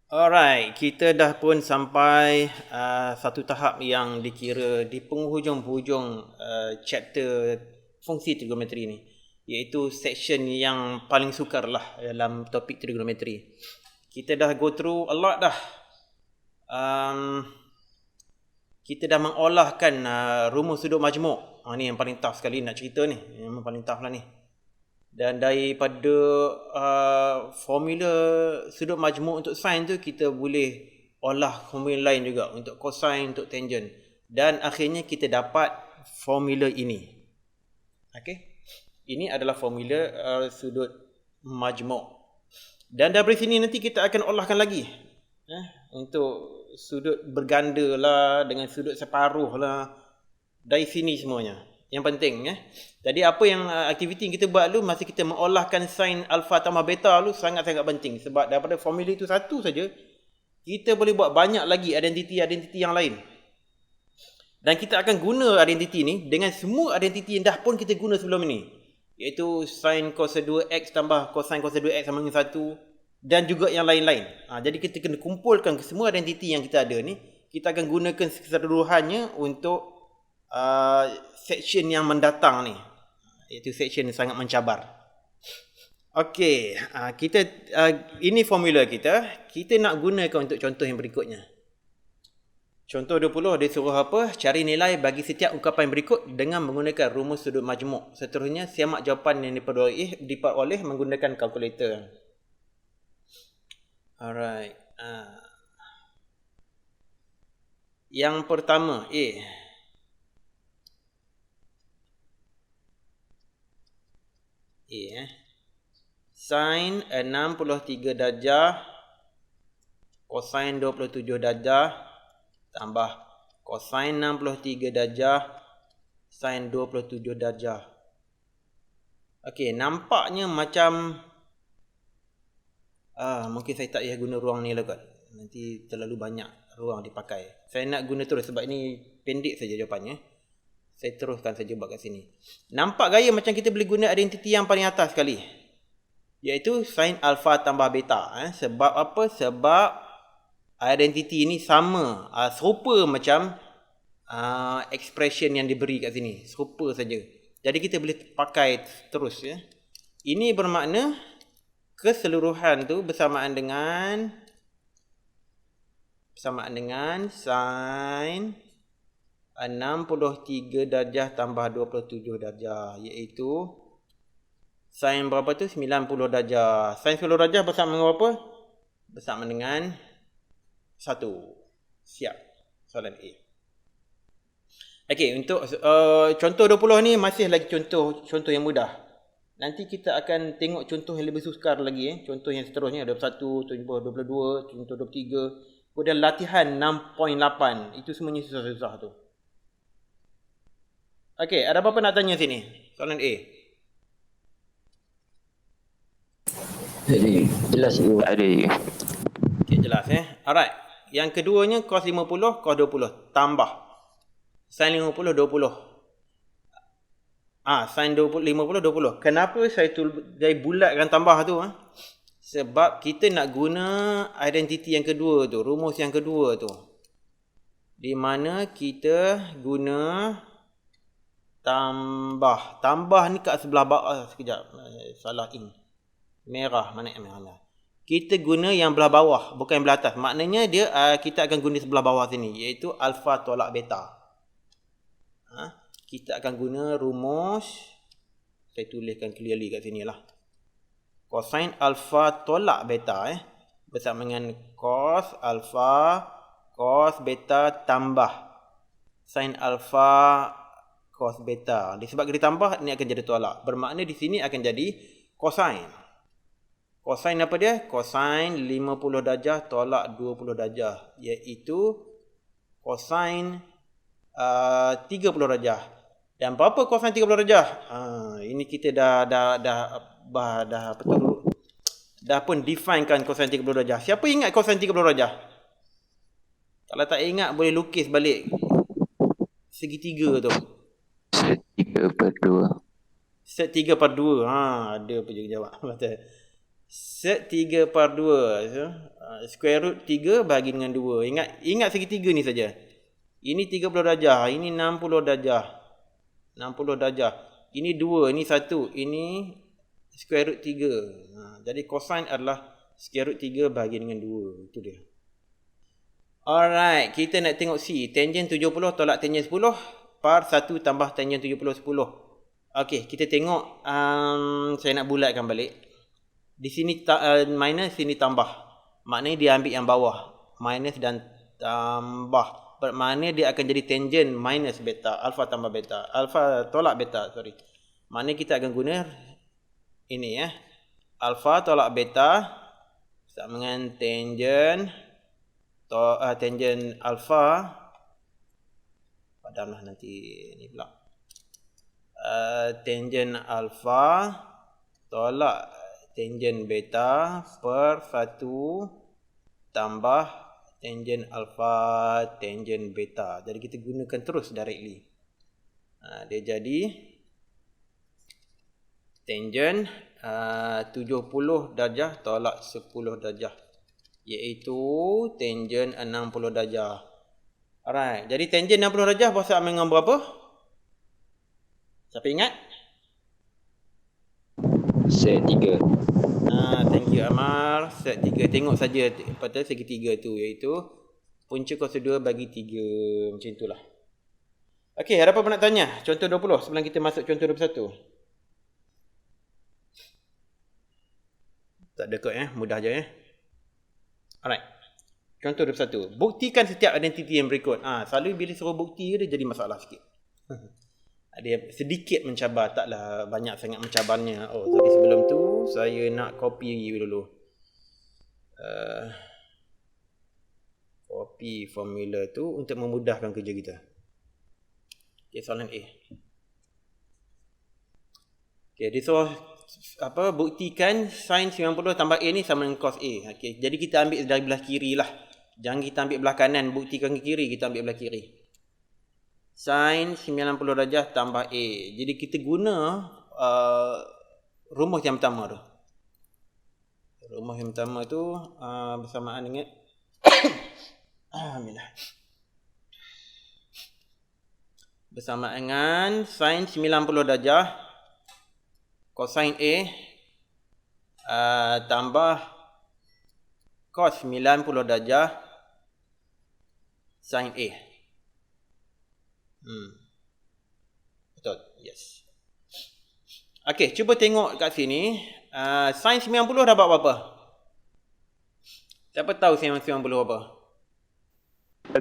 Alright, kita dah pun sampai satu tahap yang dikira di penghujung-hujung chapter fungsi trigonometri ni, iaitu section yang paling sukar lah dalam topik trigonometri. Kita dah go through a lot dah. Kita dah mengolahkan rumus sudut majmuk. Ni yang paling tough sekali nak cerita ni. Yang paling tough lah ni. Dan daripada formula sudut majmuk untuk sin tu, kita boleh olah formula lain juga untuk cosine, untuk tangent. Dan akhirnya kita dapat formula ini. Okay? Ini adalah formula sudut majmuk. Dan dari sini nanti kita akan olahkan lagi. Untuk sudut berganda lah, dengan sudut separuh lah. Dari sini semuanya. Yang penting Jadi apa yang aktiviti yang kita buat dulu masa kita mengolahkan sin alpha tambah beta dulu sangat-sangat penting. Sebab daripada formula itu satu saja, kita boleh buat banyak lagi identiti yang lain. Dan kita akan guna identiti ni dengan semua identiti yang dah pun kita guna sebelum ini. Iaitu sin cos 2x tambah cosine cos 2x sama dengan 1. Dan juga yang lain-lain. Jadi kita kena kumpulkan semua identiti yang kita ada ni. Kita akan gunakan keseluruhannya untuk section yang mendatang ni, iaitu section yang sangat mencabar. Okey, ini formula kita nak gunakan untuk contoh yang berikutnya. Contoh 20 dia suruh apa? Cari nilai bagi setiap ungkapan berikut dengan menggunakan rumus sudut majmuk. Seterusnya simak jawapan yang diperoleh menggunakan kalkulator. Alright. Yang pertama, sin 63 darjah cosine 27 darjah tambah cosine 63 darjah sin 27 darjah. Okey, nampaknya macam mungkin saya tak payah guna ruang ni lah kot. Nanti terlalu banyak ruang dipakai. Saya nak guna terus sebab ini pendek saja jawapannya. Saya teruskan saja buat kat sini. Nampak gaya macam kita boleh guna identiti yang paling atas sekali. Iaitu sin alpha tambah beta. Sebab apa? Sebab identiti ini sama. Serupa macam expression yang diberi kat sini. Serupa saja. Jadi kita boleh pakai terus. Ini bermakna keseluruhan tu bersamaan dengan sin 63 darjah tambah 27 darjah, iaitu sin berapa tu? 90 darjah. Sin 10 darjah bersama dengan berapa? Bersama dengan 1. Siap. Soalan A. Okey, untuk contoh 20 ni masih lagi contoh yang mudah. Nanti kita akan tengok contoh yang lebih sukar lagi. Contoh yang seterusnya ada 1, contoh 22, contoh 23. Kemudian latihan 6.8. Itu semuanya susah-susah tu. Okey, ada apa-apa nak tanya sini? Soalan A. Jadi, jelas ada. Okey, jelas Alright. Yang keduanya cos 50, cos 20 tambah sin 50, 20. Sin 50, 20. Kenapa saya bulatkan tambah tu? Sebab kita nak guna identiti yang kedua tu, rumus yang kedua tu. Di mana kita guna tambah ni kat sebelah bawah. Sekejap, salah ink. Merah, mana yang merah? Kita guna yang belah bawah, bukan yang belah atas. Maknanya dia kita akan guna sebelah bawah sini, iaitu alpha tolak beta. Kita akan guna rumus, saya tuliskan clearly kat sini lah. Cosine alpha tolak beta bersama dengan cos alpha cos beta tambah sin alpha cos beta. Disebab kita tambah, ni akan jadi tolak. Bermakna di sini akan jadi cosine. Cosine apa dia? Cosine 50 darjah tolak 20 darjah. Iaitu cosine 30 darjah. Dan berapa cosine 30 darjah? Ini kita dah pun definekan cosine 30 darjah. Siapa ingat cosine 30 darjah? Kalau tak ingat, boleh lukis balik segitiga tu. Set 3/2. Set 3/2. Ada pun juga jawab. Betul. Sek 3/2. So, square root 3 bahagi dengan 2. Ingat segitiga ni saja. Ini 30 darjah. Ini 60 darjah. 60 darjah. Ini 2. Ini 1. Ini square root 3. Jadi cosine adalah square root 3 bahagi dengan 2. Itu dia. Alright. Kita nak tengok C. Tangent 70 tolak tangent 10 par 1 tambah tangent 70 10. Okey. Kita tengok. Saya nak bulatkan balik. Di sini minus, sini tambah. Maknanya dia ambil yang bawah. Minus dan tambah. Bermakna dia akan jadi tangent minus beta. Alpha tambah beta. Alpha tolak beta. Sorry. Maknanya kita akan guna ini ya. Alpha tolak beta. Sama dengan tangent. Tangent alpha. Padamlah nanti ni pula. Tangent alpha tolak tangent beta per 1 tambah tangent alpha tangent beta. Jadi kita gunakan terus directly. Dia jadi tangent 70 darjah tolak 10 darjah. Iaitu tangent 60 darjah. Alright. Jadi tangent 60 darjah bosan dengan berapa? Siapa ingat? Sek 3. Thank you Amar. Set 3. Tengok saja pada segitiga tu, iaitu punca kuasa 2 bagi 3. Macam itulah. Okey, ada apa nak tanya? Contoh 20 sebelum kita masuk contoh 21. Tak ada kot mudah je Alright. Contoh 21. Buktikan setiap identiti yang berikut. Selalu bila suruh bukti dia jadi masalah sikit. Dia sedikit mencabar, taklah banyak sangat mencabarnya. Tapi sebelum tu saya nak copy dulu. Copy formula tu untuk memudahkan kerja kita. Okay, soalan A. Okay, dia suruh buktikan sin 90 tambah A ni sama dengan cos A. Okay, jadi kita ambil dari belah kiri lah. Jangan kita ambil belah kanan, buktikan ke kiri, kita ambil belah kiri. Sin 90 darjah tambah A. Jadi kita guna rumus yang pertama tu. Rumus yang pertama tu bersamaan dengan alhamdulillah. Bersamaan dengan sin 90 darjah cosine A tambah cos 90 darjah sin A. Betul. Yes. Okey, cuba tengok kat sini. Sin 90 dapat berapa? Siapa tahu sin 90 berapa? 1.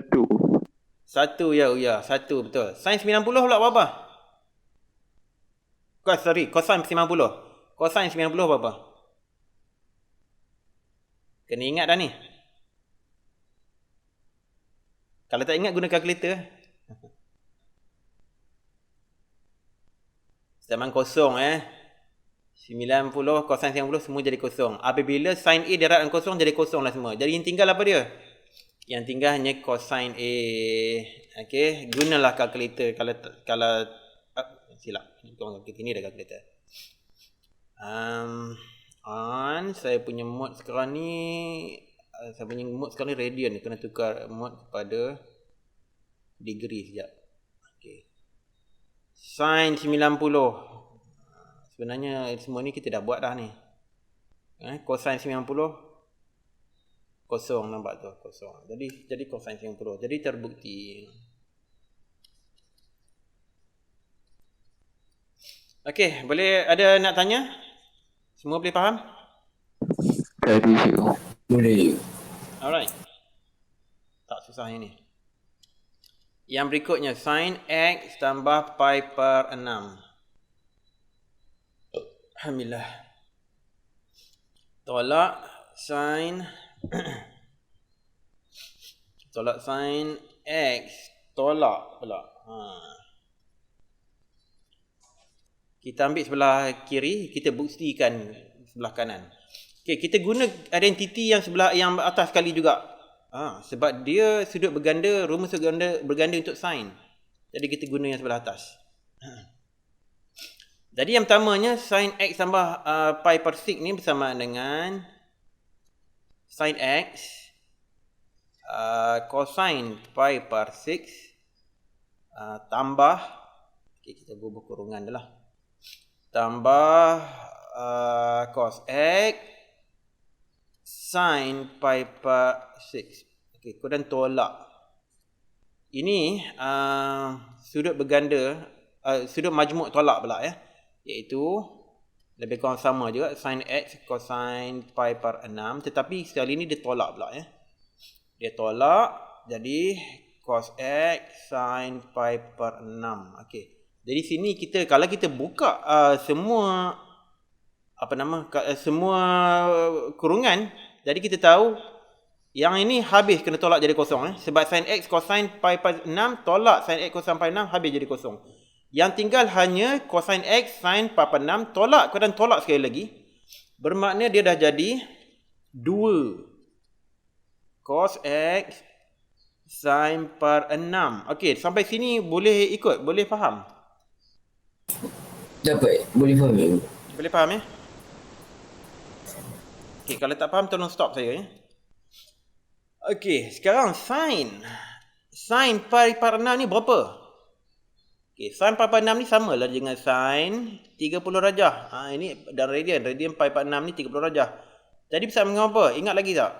1 ya. 1 betul. Sin 90 pula berapa? Cosine 90. Cosine 90 berapa? Kena ingat dah ni. Kalau tak ingat guna kalkulator. Zaman kosong 90 cosine 90 semua jadi kosong. Apabila sin A darab dengan kosong jadi kosong lah semua. Jadi yang tinggal apa dia? Yang tinggal hanya cosine A. Okey, gunalah kalkulator kalau silap. Ini dah kalkulator. Saya punya mode sekarang ni radian ni, kena tukar mode kepada degree sekejap. Okey. Sin 90. Sebenarnya semua ni kita dah buat dah ni. Cosine 90 kosong, nampak tu, kosong. Jadi cosine 90. Jadi terbukti. Okey, boleh ada nak tanya? Semua boleh faham? Boleh. Alright. Tak susah yang ni. Yang berikutnya sin x tambah pi per 6. Alhamdulillah. Tolak sin x tolak pula. Kita ambil sebelah kiri, kita buktikan sebelah kanan. Okey, kita guna identiti yang sebelah yang atas sekali juga. Sebab dia sudut berganda, rumus berganda untuk sin. Jadi kita guna yang sebelah atas. Jadi yang pertamanya sin x tambah pi per 6 ni bersamaan dengan sin x cosine pi per 6 tambah, okay, kita bubuh kurungan dah lah, tambah cos x sin pi per 6. Okay, kemudian tolak. Ini sudut berganda, sudut majmuk tolak pula ya. Iaitu lebih kurang sama juga, sin x cosine pi per 6. Tetapi sekali ni dia tolak pula ya. Dia tolak, jadi cos x sin pi per 6. Okey. Jadi sini kita, kalau kita buka semua semua kurungan, jadi kita tahu yang ini habis kena tolak jadi kosong. Sebab sin x cosine pi per 6 tolak sin x cosine pi 6 habis jadi kosong. Yang tinggal hanya cosine x sin pi per 6 tolak dan tolak sekali lagi. Bermakna dia dah jadi 2 cos x sin per 6. Okey, sampai sini boleh ikut, boleh faham? Dapat, boleh faham ya? Boleh faham ya? Okey, kalau tak faham tolong stop saya ya. Okey, sekarang sin pi per 6 ni berapa? Okey, sin pi per 6 ni samalah dengan sin 30 darjah. Ini dan radian pi per 6 ni 30 darjah. Jadi bersama dengan apa? Ingat lagi tak?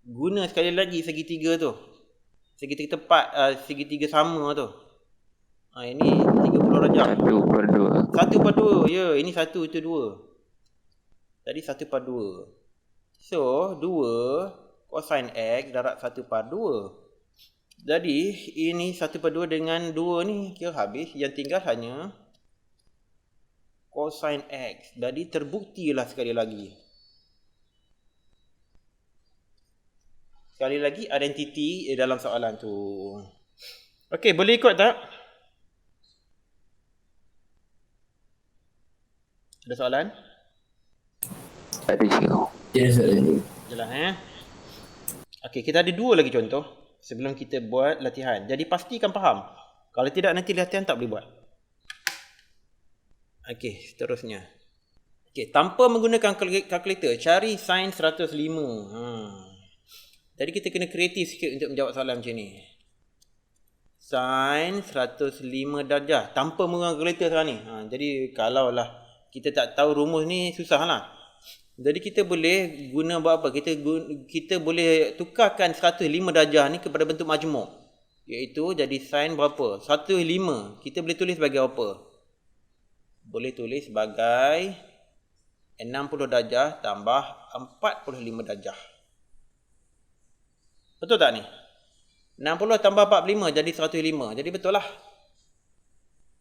Guna sekali lagi segitiga tu. Segitiga tepat, segitiga sama tu. Ini 30 darjah. 1/2. 1/2. Ya, ini 1, itu 2. Jadi 1/2. So, 2 cosine x darab 1/2. Jadi, ini 1/2 dengan 2 ni kira habis. Yang tinggal hanya cosine x. Jadi, terbuktilah sekali lagi. Sekali lagi, identiti dalam soalan tu. Okey, boleh ikut tak? Ada soalan? Ada cikgu. Ada soalan ni. Jelas Okey, kita ada 2 lagi contoh sebelum kita buat latihan. Jadi pastikan faham. Kalau tidak nanti latihan tak boleh buat. Okey, seterusnya. Okey, tanpa menggunakan kalkulator, cari sin 105. Jadi kita kena kreatif sikit untuk menjawab soalan macam ni. Sin 105 darjah tanpa menggunakan kalkulator sekarang ni. Jadi kalaulah kita tak tahu rumus ni, susahlah. Jadi kita boleh guna buat apa? Kita boleh tukarkan 105 darjah ni kepada bentuk majmuk. Iaitu jadi sin berapa? 105. Kita boleh tulis sebagai apa? Boleh tulis sebagai 60 darjah tambah 45 darjah. Betul tak ni? 60 tambah 45 jadi 105. Jadi betul lah.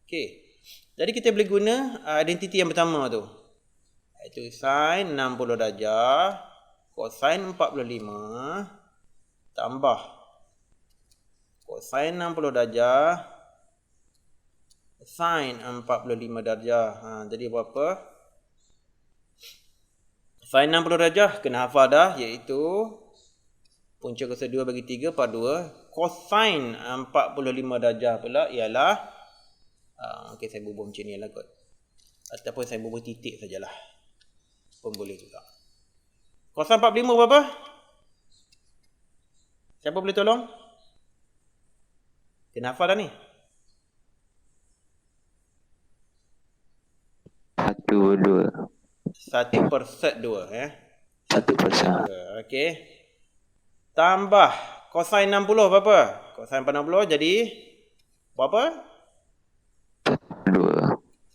Okey. Jadi kita boleh guna identiti yang pertama tu. Iaitu sin 60 darjah cosine 45 tambah cosine 60 darjah sin 45 darjah. Jadi berapa? Sin 60 darjah kena hafal dah, iaitu punca kuasa 2 bagi 3 per 2. Cosine 45 darjah pula ialah okey, saya bubuh macam ni lah kot. Ataupun saya bubuh titik sajalah. Pun boleh juga. Cosine 45 berapa? Siapa boleh tolong? Kena hafal dah ni. 1/2. 1/2 1/2. Okey. Tambah cosine 60 berapa? Cosine 60 jadi berapa?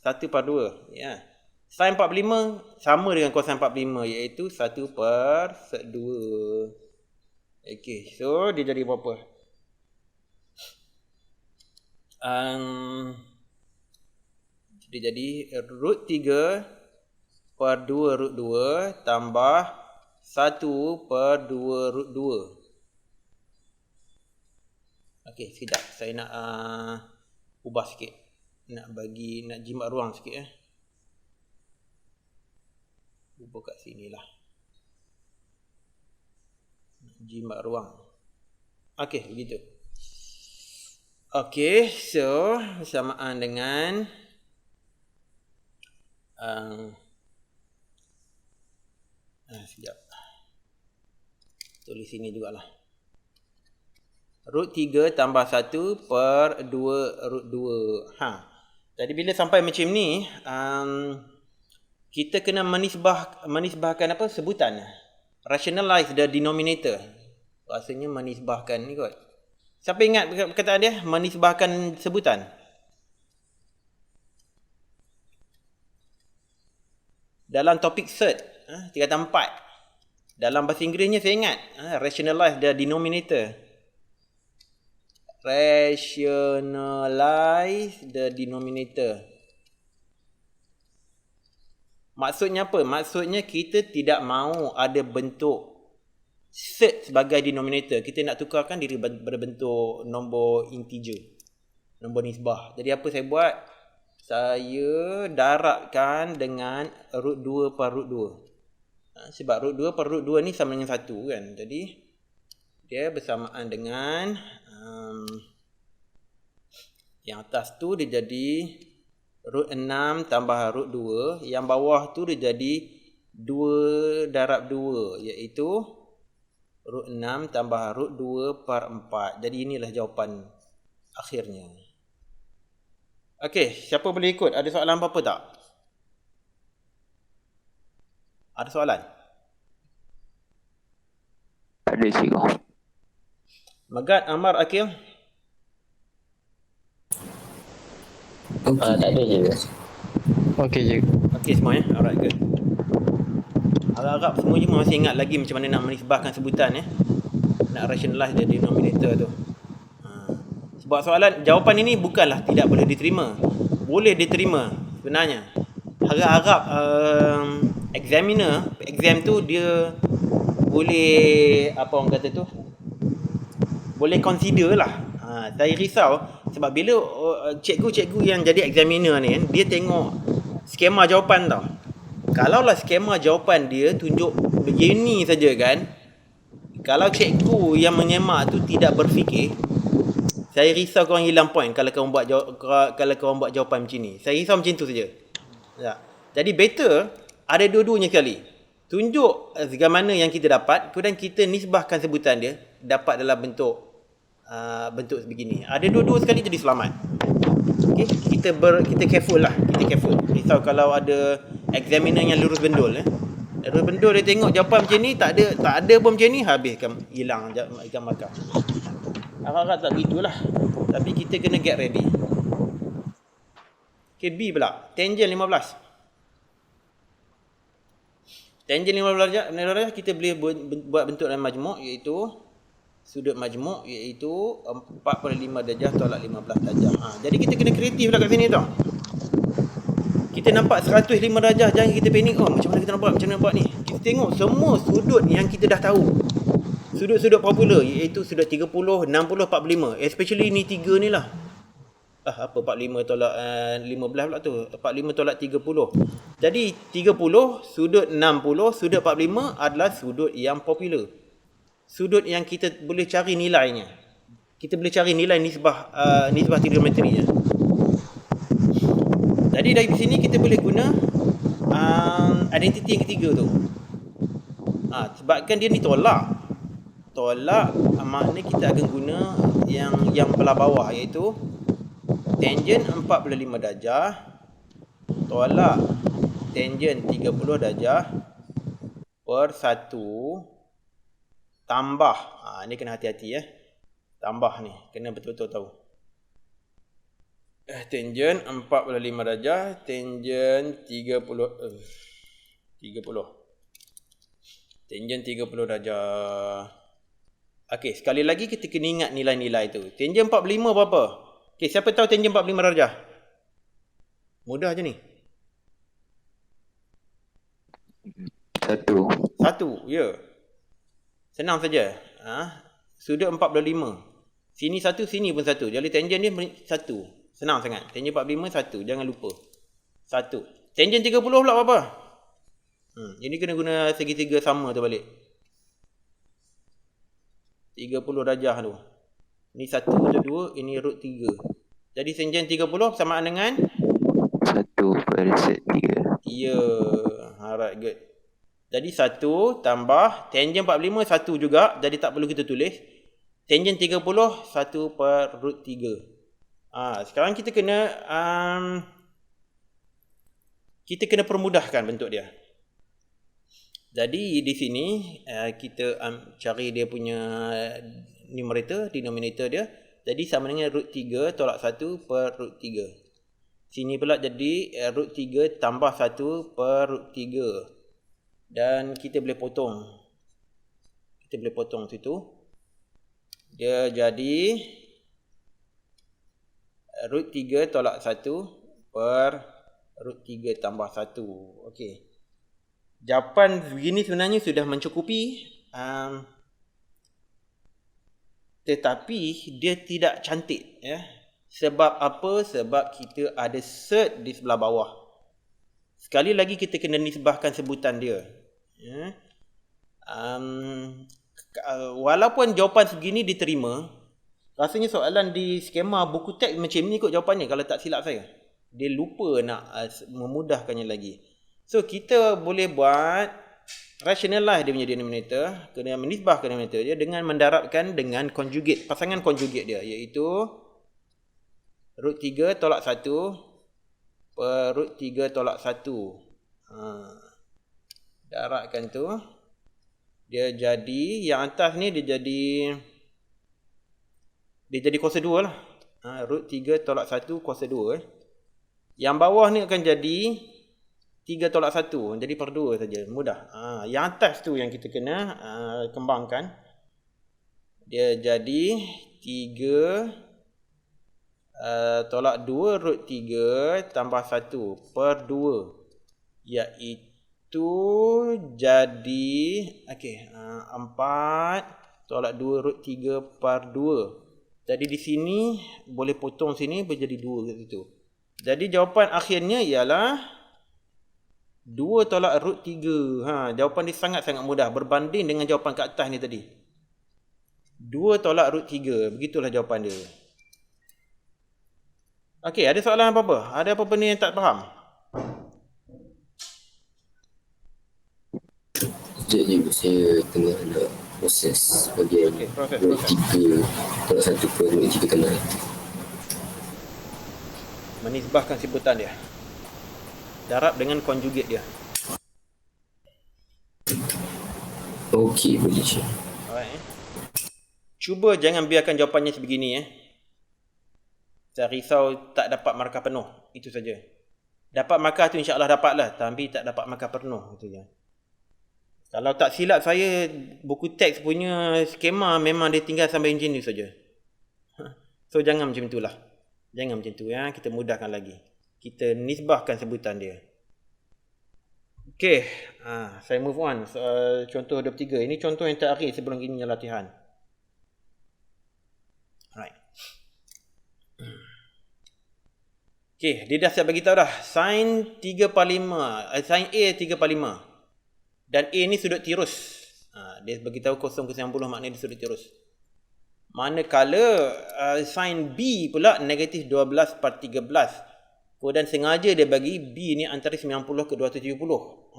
1/2. Ya. Sin 45 sama dengan cosine 45, iaitu 1/2. Okey, so dia jadi berapa? Dia jadi root 3 per 2 root 2 tambah 1/2 root 2. Okey, sekejap. Saya nak ubah sikit. Nak jimat ruang sikit Ubah kat sini lah. Jimat ruang. Okey, begitu. Okey, so bersamaan dengan Sekejap. Tulis sini jugalah. Root 3 tambah 1 per 2 root 2. Jadi bila sampai macam ni, kita kena menisbahkan apa? Sebutan. Rationalize the denominator. Rasanya menisbahkan ni kot. Siapa ingat perkataan dia? Menisbahkan sebutan. Dalam topik cert, tingkatan 4. Dalam bahasa Inggerisnya saya ingat. Rationalize the denominator. Rationalize the denominator. Maksudnya apa? Maksudnya kita tidak mahu ada bentuk cert sebagai denominator. Kita nak tukarkan diri berbentuk nombor integer, nombor nisbah. Jadi apa saya buat? Saya darabkan dengan root 2 per root 2. Sebab root 2 per root 2 ni sama dengan 1 kan. Jadi dia bersamaan dengan yang atas tu dia jadi root 6 tambah root 2. Yang bawah tu dia jadi 2 darab 2, iaitu root 6 tambah root 2 per 4. Jadi inilah jawapan akhirnya. Okey, siapa boleh ikut? Ada soalan apa-apa tak? Ada soalan? Ada cikgu. Magat, Amar, Akil? Tak ada je. Okey cikgu. Okey semua ya? Alright, good. Harap-harap semua cuma masih ingat lagi macam mana nak menisbahkan sebutan ya. Nak rationalize the denominator tu. Sebab soalan, jawapan ini bukanlah tidak boleh diterima. Boleh diterima sebenarnya. Harap-harap exam tu dia boleh, apa orang kata tu, boleh consider lah. Saya risau sebab bila cikgu-cikgu yang jadi examiner ni kan, dia tengok skema jawapan tau. Kalaulah skema jawapan dia tunjuk begini saja kan, kalau cikgu yang menyemak tu tidak berfikir, saya risau korang hilang point kalau korang buat jawapan macam ni. Saya risau macam tu saja. Ya. Jadi better ada dua-duanya sekali. Tunjuk segala mana yang kita dapat, kemudian kita nisbahkan sebutan dia dapat dalam bentuk sebegini. Ada dua-dua sekali jadi selamat. Okey, kita careful lah. Kita careful. Risau kalau ada examiner yang lurus bendul Lurus bendul dia tengok jawapan macam ni, tak ada pun macam ni, habiskan hilang ikan makan. Harap-harap tak begitulah. Tapi kita kena get ready. Okay, B pula. Tangent 15. Tangent 15 darjah kita boleh buat bentuk dalam majmuk, iaitu sudut majmuk, iaitu 4/5 darjah tolak 15 darjah. Jadi kita kena kreatif lah kat sini tau. Kita nampak 105 darjah, jangan kita panik. Macam mana kita nampak ni? Kita tengok semua sudut yang kita dah tahu. Sudut-sudut popular, iaitu sudut 30, 60, 45. Especially ni 3 ni lah. Apa 45 tolak 15 pula tu. 45 tolak 30. Jadi 30, sudut 60, sudut 45 adalah sudut yang popular. Sudut yang kita boleh cari nilainya. Kita boleh cari nilai nisbah trigonometrinya. Jadi dari sini kita boleh guna identiti yang ketiga tu. Sebabkan dia ni tolak, maknanya kita akan guna yang belah bawah, iaitu tangent 4/5 darjah tolak tangent 30 darjah per 1 tambah. Ni kena hati-hati ya. Tambah ni, kena betul-betul tahu. Tangent 4/5 darjah, tangent 30. Tangent 30 darjah. Okey, sekali lagi kita kena ingat nilai-nilai tu. Tangent 45 berapa? Okey, siapa tahu tangent 45 darjah? Mudah je ni. 1, ya. Senang saja. Sudut 45. Sini 1, sini pun 1. Jadi tangent dia 1. Senang sangat. Tangent 45 1, jangan lupa. 1. Tangent 30 pula berapa? Ini kena guna segitiga sama tu balik. 30 darjah tu. Ni 1 tu 2, ini root 3. Jadi tangent 30 bersamaan dengan 1/3. Ya. Alright, good. Jadi 1 tambah tangent 45 1 juga. Jadi tak perlu kita tulis. Tangent 30 1 per root 3. Sekarang kita kena permudahkan bentuk dia. Jadi di sini kita cari dia punya numerator, denominator dia. Jadi sama dengan root 3 tolak 1 per root 3. Sini pula jadi root 3 tambah 1 per root 3. Dan kita boleh potong. Kita boleh potong situ. Dia jadi root 3 tolak 1 per root 3 tambah 1. Okey. Jawapan begini sebenarnya sudah mencukupi. Tetapi dia tidak cantik. Ya. Sebab apa? Sebab kita ada cert di sebelah bawah. Sekali lagi kita kena nisbahkan sebutan dia. Ya. Walaupun jawapan segini diterima, rasanya soalan di skema buku teks macam ni kot jawapannya kalau tak silap saya. Dia lupa nak memudahkannya lagi. So kita boleh buat rationalize dia punya denominator, kena menisbahkan denominator dia dengan mendarabkan dengan conjugate, pasangan conjugate dia, iaitu root 3 tolak 1 per root 3 tolak 1. Darabkan tu. Dia jadi, yang atas ni dia jadi kuasa 2 lah. Root 3 tolak 1 kuasa 2. Yang bawah ni akan jadi 3 tolak 1. Jadi per 2 saja. Mudah. Yang atas tu yang kita kena kembangkan. Dia jadi 3 tolak 2 root 3 tambah 1 per 2. Iaitu jadi 4 tolak 2 root 3 per 2. Jadi di sini boleh potong sini menjadi 2 kat situ. Jadi jawapan akhirnya ialah 2 tolak root 3. Jawapan dia sangat-sangat mudah berbanding dengan jawapan kat atas ni tadi. 2 tolak root 3. Begitulah jawapan dia. Okey, ada soalan apa-apa? Ada apa-apa ni yang tak faham? Sekejap, saya tengah nak proses bahagian root 3 tolak 1 per root 3 kanan. Menisbahkan sebutan dia. Darab dengan conjugate dia. Okey, boleh je. Alright. Cuba jangan biarkan jawapannya sebegini. Saya risau tak dapat markah penuh. Itu saja. Dapat markah tu insya-Allah dapatlah, tapi tak dapat markah penuh itu je. Kalau tak silap saya, buku teks punya skema memang dia tinggal sampai engine tu saja. So jangan macam itulah. Jangan macam tu ya, kita mudahkan lagi. Kita nisbahkan sebutan dia. Okey, saya move on. Contoh 23. Ini contoh yang terakhir sebelum ini latihan. Alright. Okey, dia dah siap bagi tahu dah. Sin 3/5, sin A 3/5. Dan A ni sudut tirus. Dia bagi tahu 0/90 maknanya dia sudut tirus. Manakala sin B pula negatif 12/13. Dan sengaja dia bagi B ni antara 90 ke 270.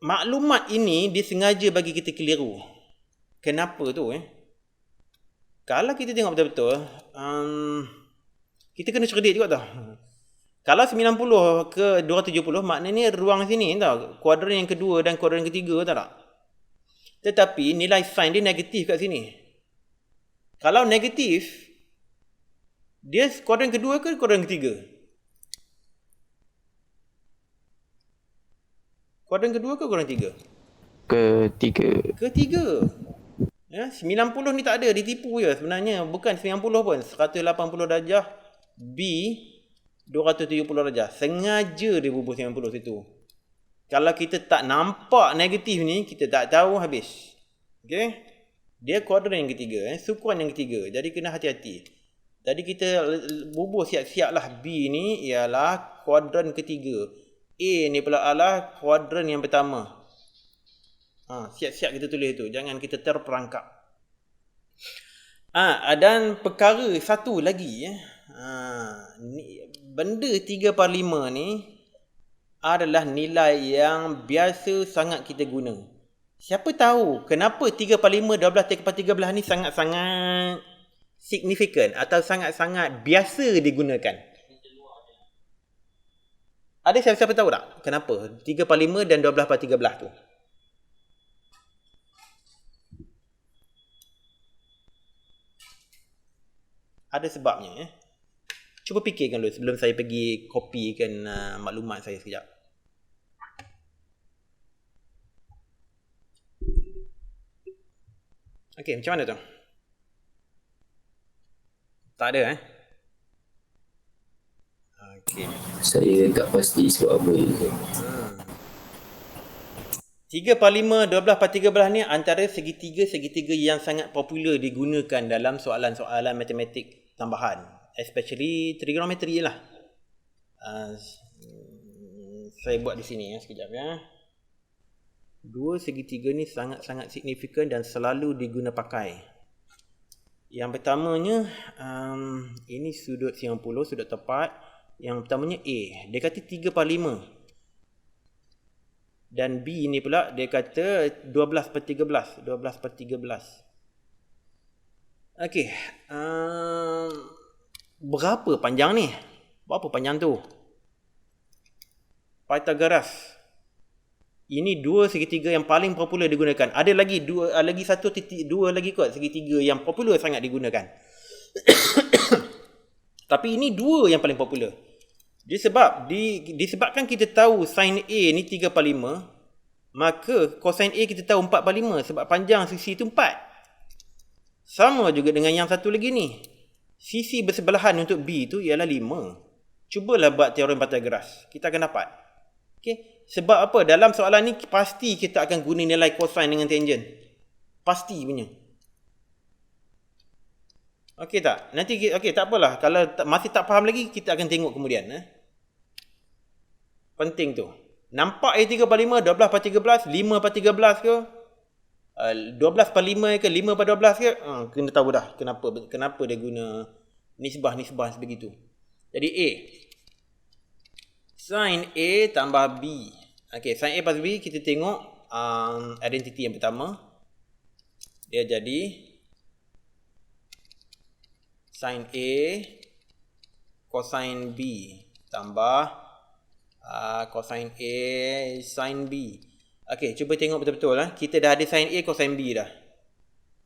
Maklumat ini dia sengaja bagi kita keliru. Kenapa tu? Kalau kita tengok betul-betul, kita kena cerdik juga tau. Kalau 90 ke 270 maknanya ruang sini tau. Kuadran yang kedua dan kuadran yang ketiga tahu tak? Tetapi nilai sin dia negatif kat sini. Kalau negatif, dia kuadran kedua ke kuadran ketiga? Kuadran kedua ke kuadran ketiga? Ketiga. Ya, 90 ni tak ada, ditipu je sebenarnya. Bukan 90 pun, 180 darjah B 270 darjah. Sengaja dia bubuh 90 situ. Kalau kita tak nampak negatif ni, kita tak tahu habis. Okey? Dia kuadran yang ketiga, sukuan yang ketiga. Jadi kena hati-hati. Jadi kita bubuh siap-siap lah. B ni ialah kuadran ketiga. A ni pula adalah kuadran yang pertama. Siap-siap kita tulis tu. Jangan kita terperangkap. Dan perkara satu lagi. Benda 3/5 ni adalah nilai yang biasa sangat kita guna. Siapa tahu kenapa 3/5, 12/13 ni sangat-sangat signifikan atau sangat-sangat biasa digunakan. Ada siapa-siapa tahu tak kenapa 3/5 dan 12/13 tu? Ada sebabnya. Cuba fikirkan dulu sebelum saya pergi copykan maklumat saya sekejap. Okey, macam mana tu? Tak ada Okey. Saya tak pasti sebab apa je. 3/5, 12/13 ni antara segitiga yang sangat popular digunakan dalam soalan-soalan matematik tambahan, especially trigonometry lah. Saya buat di sini sekejap ya. Dua segitiga ni sangat-sangat signifikan dan selalu diguna pakai. Yang pertamanya ini sudut 90, sudut tepat. Yang pertamanya A, dia kata 3/5. Dan B ni pula dia kata 12/13. 12/13. Okey. Berapa panjang ni? Berapa panjang tu? Pythagoras. Ini dua segitiga yang paling popular digunakan. Ada lagi lagi kot segitiga yang popular sangat digunakan. Tapi ini dua yang paling popular. Disebabkan kita tahu sin A ni 3/5, maka cosine A kita tahu 4/5 sebab panjang sisi itu 4. Sama juga dengan yang satu lagi ni. Sisi bersebelahan untuk B tu ialah 5. Cubalah buat teorem Pythagoras. Kita akan dapat. Okey, sebab apa? Dalam soalan ni pasti kita akan guna nilai cosine dengan tangent. Pasti punya. Okey tak? Nanti tak apalah. Kalau masih tak faham lagi, kita akan tengok kemudian. Penting tu. Nampak A3/5, 12/13, 5/13 ke? 12/5 ke 5/12 ke? Kena tahu dah kenapa dia guna nisbah-nisbah sebegitu. Jadi A. Sin A tambah B. Okey, sin A plus B kita tengok identiti yang pertama. Dia jadi sin A cosine B tambah cosine A sin B. Okey, cuba tengok betul-betul kita dah ada sin A cosine B dah.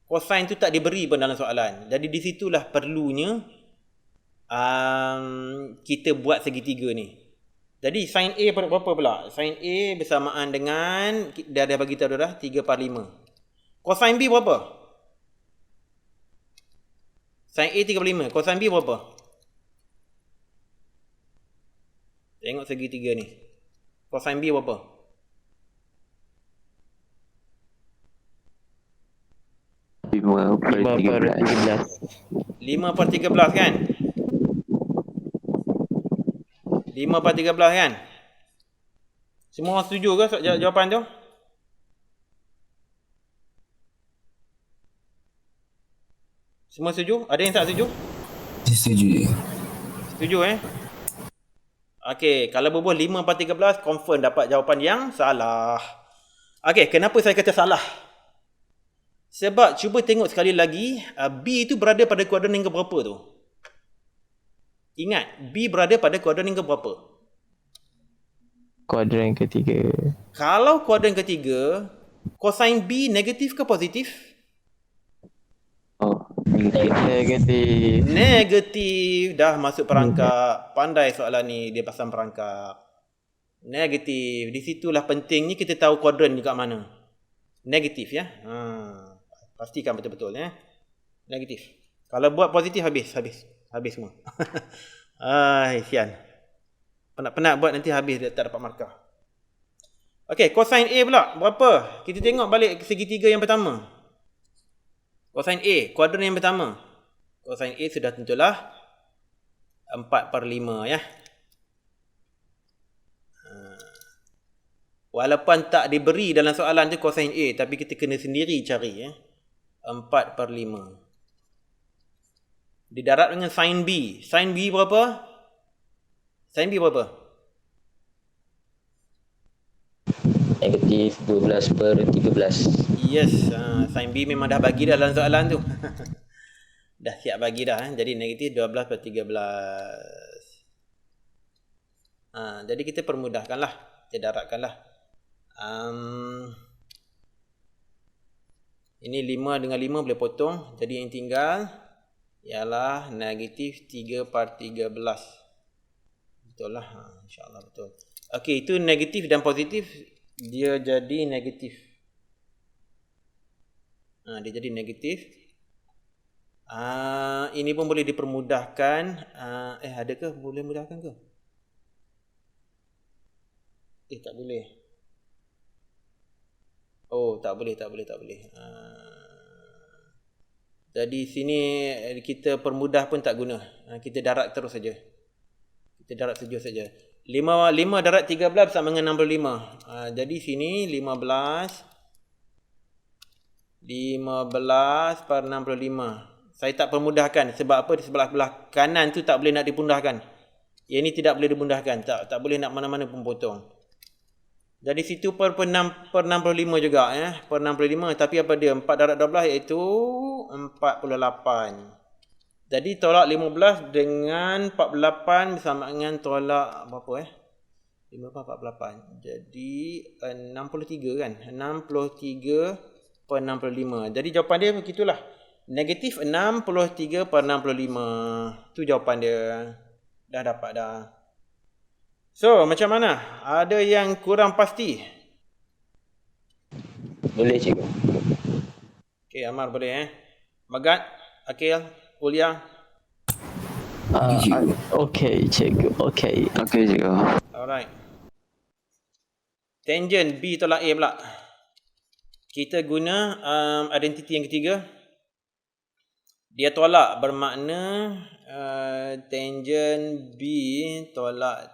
Cosine tu tak diberi pun dalam soalan. Jadi di situlah perlunya kita buat segitiga ni. Jadi sin A berapa pula? Sin A bersamaan dengan dah bagi tahu dah 3/5. Cosine B berapa? Sin A 3/5. Cosine B berapa? Tengok segitiga ni. Cosine B berapa? 5/13. 5/13 kan? 5/13 kan? Semua orang setuju ke jawapan tu? Semua setuju? Ada yang tak setuju? Setuju. Setuju Okey, kalau berbual 5/13 confirm dapat jawapan yang salah. Okey, kenapa saya kata salah? Sebab cuba tengok sekali lagi, B itu berada pada kuadran yang keberapa tu? Ingat, B berada pada kuadran yang keberapa? Kuadran ketiga. Kalau kuadran ketiga, cosine B negatif ke positif? Negatif. Negatif. Dah masuk perangkap. Pandai soalan ni, dia pasang perangkap. Negatif. Di situlah pentingnya kita tahu kuadran ni kat mana. Negatif ya. Pastikan betul-betul Negatif. Kalau buat positif habis semua. Sian. Penat buat nanti habis dia tak dapat markah. Okey, cosine A pula berapa? Kita tengok balik segitiga yang pertama. Cosine A, kuadran yang pertama. Cosine A sudah tentulah 4/5 ya. Walaupun tak diberi dalam soalan tu cosine A, tapi kita kena sendiri cari 4/5. Didarab dengan sin B. Sin B berapa? Sin B berapa? Negatif 12/13. Yes, sin B memang dah bagi dah dalam soalan tu. Dah siap bagi dah. Jadi negatif 12/13. Jadi kita permudahkanlah. Kita darabkanlah. Ini 5 dengan 5 boleh potong. Jadi yang tinggal ialah negatif 3/13. Betul lah. InsyaAllah betul. Okey, itu negatif dan positif. Dia jadi negatif. Dia jadi negatif. Ini pun boleh dipermudahkan. Adakah boleh mudahkan ke? Tak boleh. Oh, tak boleh. Jadi sini kita permudah pun tak guna. Kita darab terus saja. Kita darab saja. 5 darab 13 sama dengan 65. Jadi sini 15/65. Saya tak permudahkan. Sebab apa? Di sebelah kanan tu tak boleh nak dipundahkan. Yang ini tidak boleh dipundahkan. Tak boleh nak mana-mana pun potong. Jadi situ per 65 juga. Per 65. Tapi apa dia? 4 darab 12 iaitu 48. Jadi tolak 15 dengan 48 bersama dengan tolak berapa 48. Jadi 63 kan? 63/65. Jadi jawapan dia begitulah. Negatif 63/65. Tu jawapan dia. Dah dapat dah. So, macam mana? Ada yang kurang pasti? Boleh cikgu. Okey, Amar boleh Magat, Akil, Ulia. Okay, cikgu. Okay, cikgu. Alright. Tangent B tolak A pula. Kita guna identiti yang ketiga. Dia tolak bermakna tangent B tolak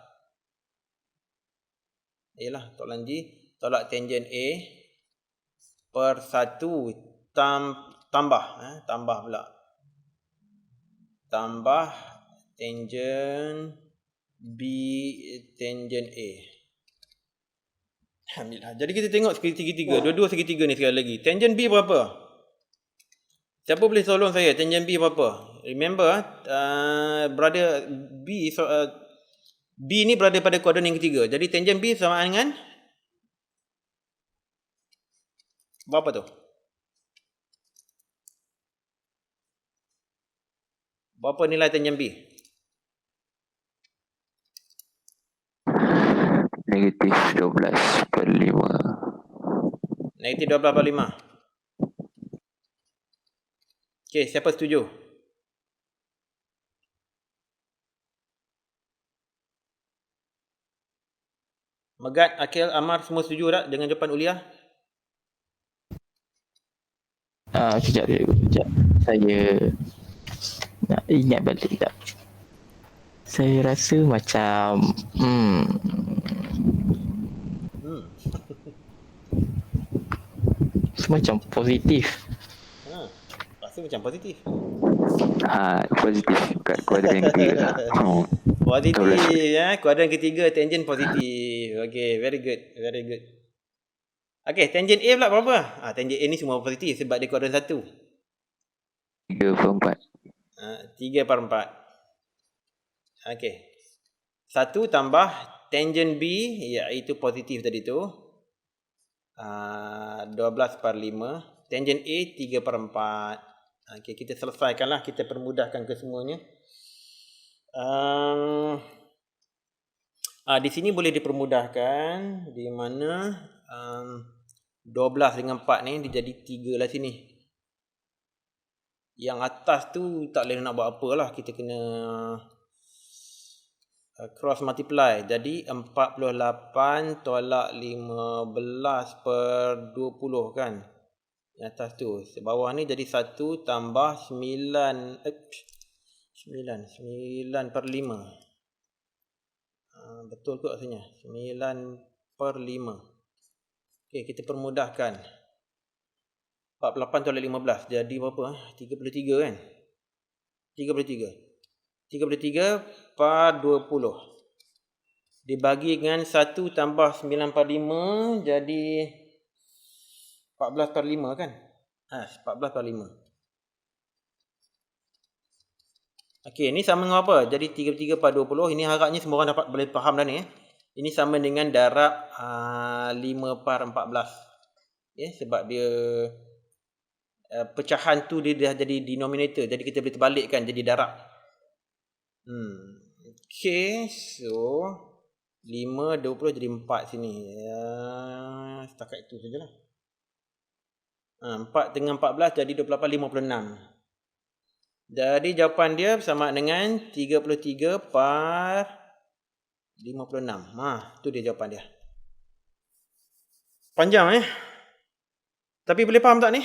tolak G tolak tangent A per 1 tambah pula. Tambah tangent B tangent A. Alhamdulillah. Jadi kita tengok segitiga. Dua-dua segitiga ni sekali lagi. Tangent B berapa? Siapa boleh tolong saya? Tangent B berapa? Remember, berada B B ni berada pada kuadran yang ketiga. Jadi tangent B sama dengan berapa tu? Berapa nilai tangent B? Negatif 12/5. Negatif 12/5. Okey, siapa setuju? Megat, Akil, Amar semua setuju tak dengan jawapan Ulia? Sekejap. Saya nak ingat balik tak. Saya rasa macam semacam positif. Rasa macam positif. Positif kat kuadran ketiga. Positif kuadran ketiga tangent positif. Okey, very good. Okey, tangent A pula berapa? Tangent A ni semua positif sebab dia kuadran 1. 3/4. 3/4. Okey. 1 tambah tangent B iaitu positif tadi tu. 12/5. Tangent A 3/4. Okey, kita selesaikanlah, kita permudahkan ke semuanya. Di sini boleh dipermudahkan di mana 12 dengan 4 ni dia jadi 3 lah sini. Yang atas tu tak boleh nak buat apalah, kita kena cross multiply. Jadi 48 tolak 15/20 kan. Yang atas tu. Bawah ni jadi 1 tambah 9/5. Betul ke rasanya? 9/5. Okey, kita permudahkan. 48 tolak 15 jadi berapa? 33 kan? 33 par 20 dibagi dengan 1 tambah 9 par 5 jadi 14 par 5 kan? 14 par 5. Okey, ni sama dengan apa? Jadi 33 par 20. Ini harapnya semua orang boleh faham dah ni. Ini sama dengan darab 5 par 14. Sebab dia pecahan tu dia dah jadi denominator. Jadi kita boleh terbalikkan jadi darab. Okey, so 5, 20 jadi 4 sini. Setakat itu sajalah. 4 dengan 14 jadi 28, 56. Jadi jawapan dia sama dengan 33 par 56. Tu dia jawapan dia. Panjang Tapi boleh faham tak ni?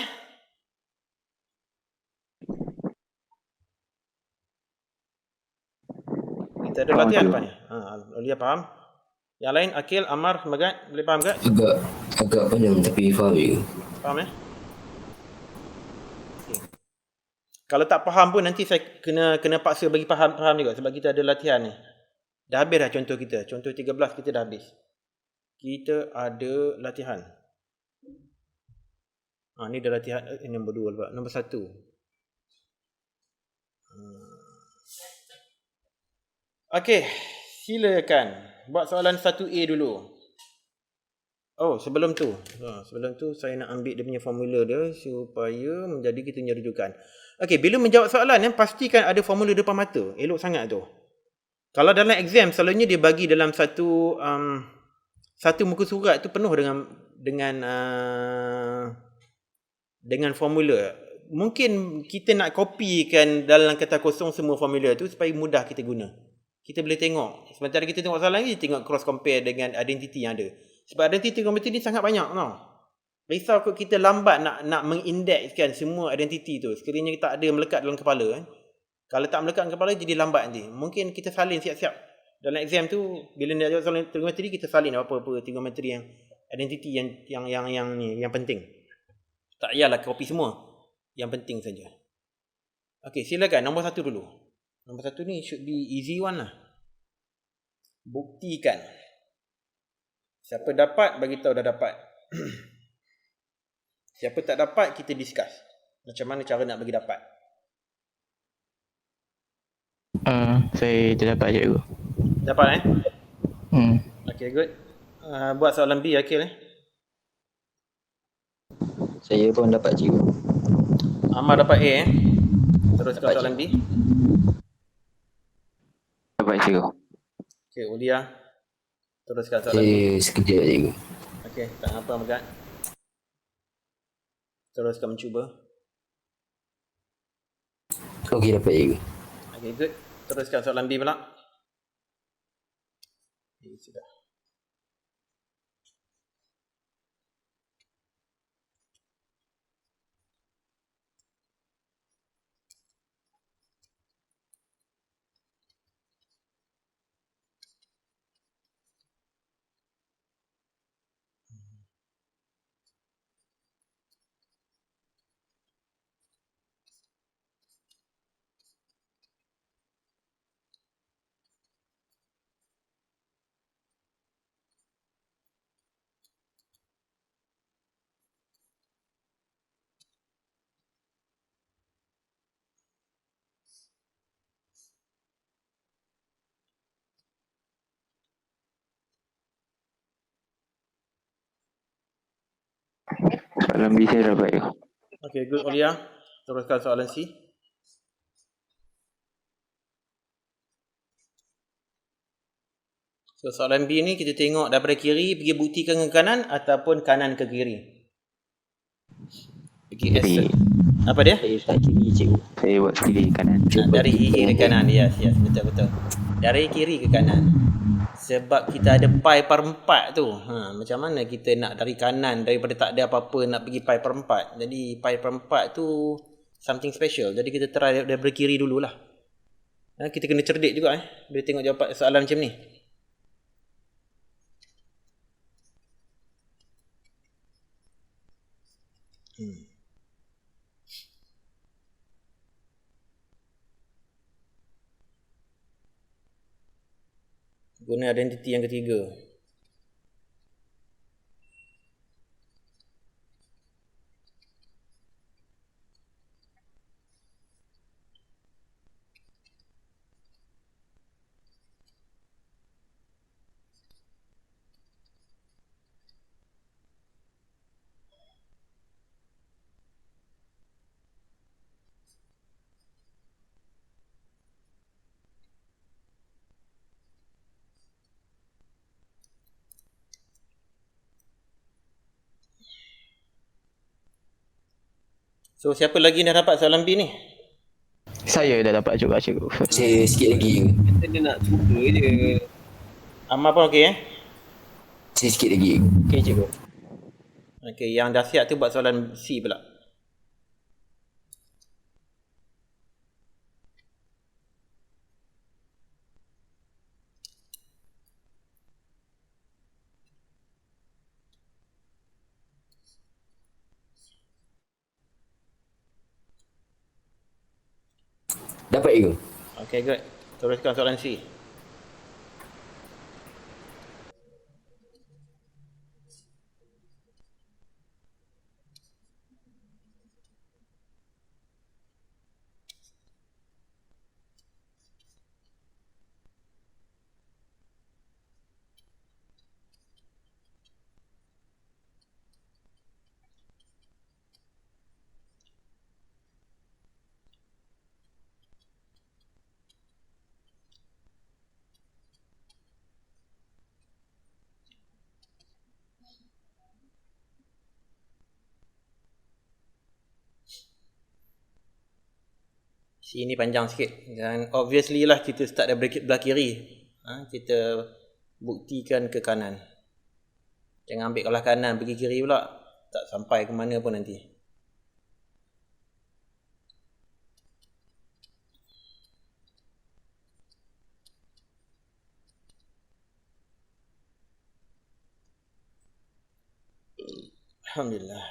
Kita ada latihan lepas ni. Olia faham? Yang lain, Akil, Amar, Magat, boleh faham tak? Agak panjang tapi faham juga. Faham Okay. Kalau tak faham pun nanti saya kena paksa bagi faham juga sebab kita ada latihan ni. Dah habis dah contoh kita. Contoh 13 kita dah habis. Kita ada latihan. Ni dah latihan nombor 2 lepas. Nombor 1. Okey, silakan buat soalan 1A dulu. Sebelum tu saya nak ambil dia punya formula dia supaya menjadi kita punya rujukan. Okey, bila menjawab soalan pastikan ada formula depan mata. Elok sangat tu. Kalau dalam exam selalunya dia bagi dalam satu muka surat tu penuh dengan formula. Mungkin kita nak copykan dalam kata kosong semua formula tu supaya mudah kita guna. Kita boleh tengok. Sementara kita tengok soalan ni, tengok cross compare dengan identiti yang ada. Sebab identiti komputer ni sangat banyak tau. Risau kot kita lambat nak mengindekskan semua identiti tu. Sekiranya tak ada melekat dalam kepala. Kalau tak melekat dalam kepala jadi lambat nanti. Mungkin kita salin siap-siap. Dalam exam tu bila nak jawab soalan trigonometri kita salin apa-apa trigonometri yang identiti yang penting. Tak payahlah copy semua. Yang penting saja. Okey, silakan nombor 1 dulu. Nombor 1 ni should be easy one lah. Buktikan. Siapa dapat, bagi tahu dah dapat. Siapa tak dapat, kita discuss. Macam mana cara nak bagi dapat. Saya dah dapat je tu. Dapat Okay, good. Buat soalan B, Akil Saya pun dapat je. Amar dapat A Teruskan soalan B. Dapat je. Okay, Ulia. Teruskan soalan B. Saya sekejap je. Okay, tak apa Megat. Teruskan mencuba. Okey, dapat je. Okay, good. Teruskan soalan B pula. Okay, sudah. Soalan B saya dapat je. Okay, good Ulia. Teruskan soalan C. So, soalan B ni kita tengok daripada kiri pergi buktikan ke kanan ataupun kanan ke kiri. Kiri. Apa dia? Saya start kiri cikgu. Saya buat kiri kanan. Dari kiri ke kanan. Yes, betul. Dari kiri ke kanan. Sebab kita ada pi per 4 tu. Macam mana kita nak dari kanan daripada tak ada apa-apa nak pergi pi per 4. Jadi pi per 4 tu something special. Jadi kita try daripada kiri dululah. Kita kena cerdik juga bila tengok jawapan soalan macam ni. Guna identiti yang ketiga. So siapa lagi dah dapat soalan B ni? Saya dah dapat juga cikgu. Saya sikit lagi. Dia nak cuba je. Amal pun okey Saya sikit lagi. Okey cikgu. Okey, yang dah siap tu buat soalan C pula. Dapat ke? Okey, good. Teruskan soalan C. C ni panjang sikit. Dan obviously lah kita start dari belah kiri. Kita buktikan ke kanan. Jangan ambil belah kanan pergi kiri pula. Tak sampai ke mana pun nanti. Alhamdulillah.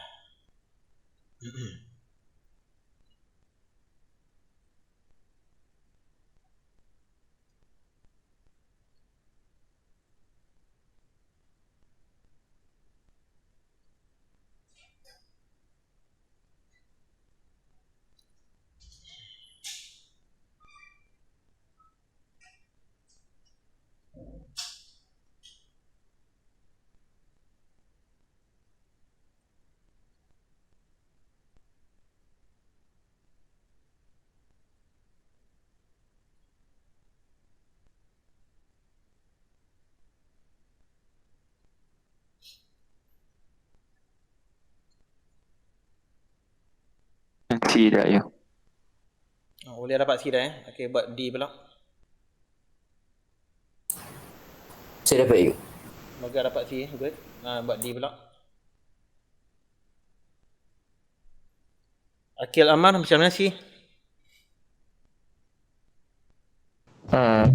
C dah ya. Boleh dapat C dah Okey, buat D pula. Saya dapat ke? Moga dapat C. Good. Buat D pula. Akil Amar macam mana C?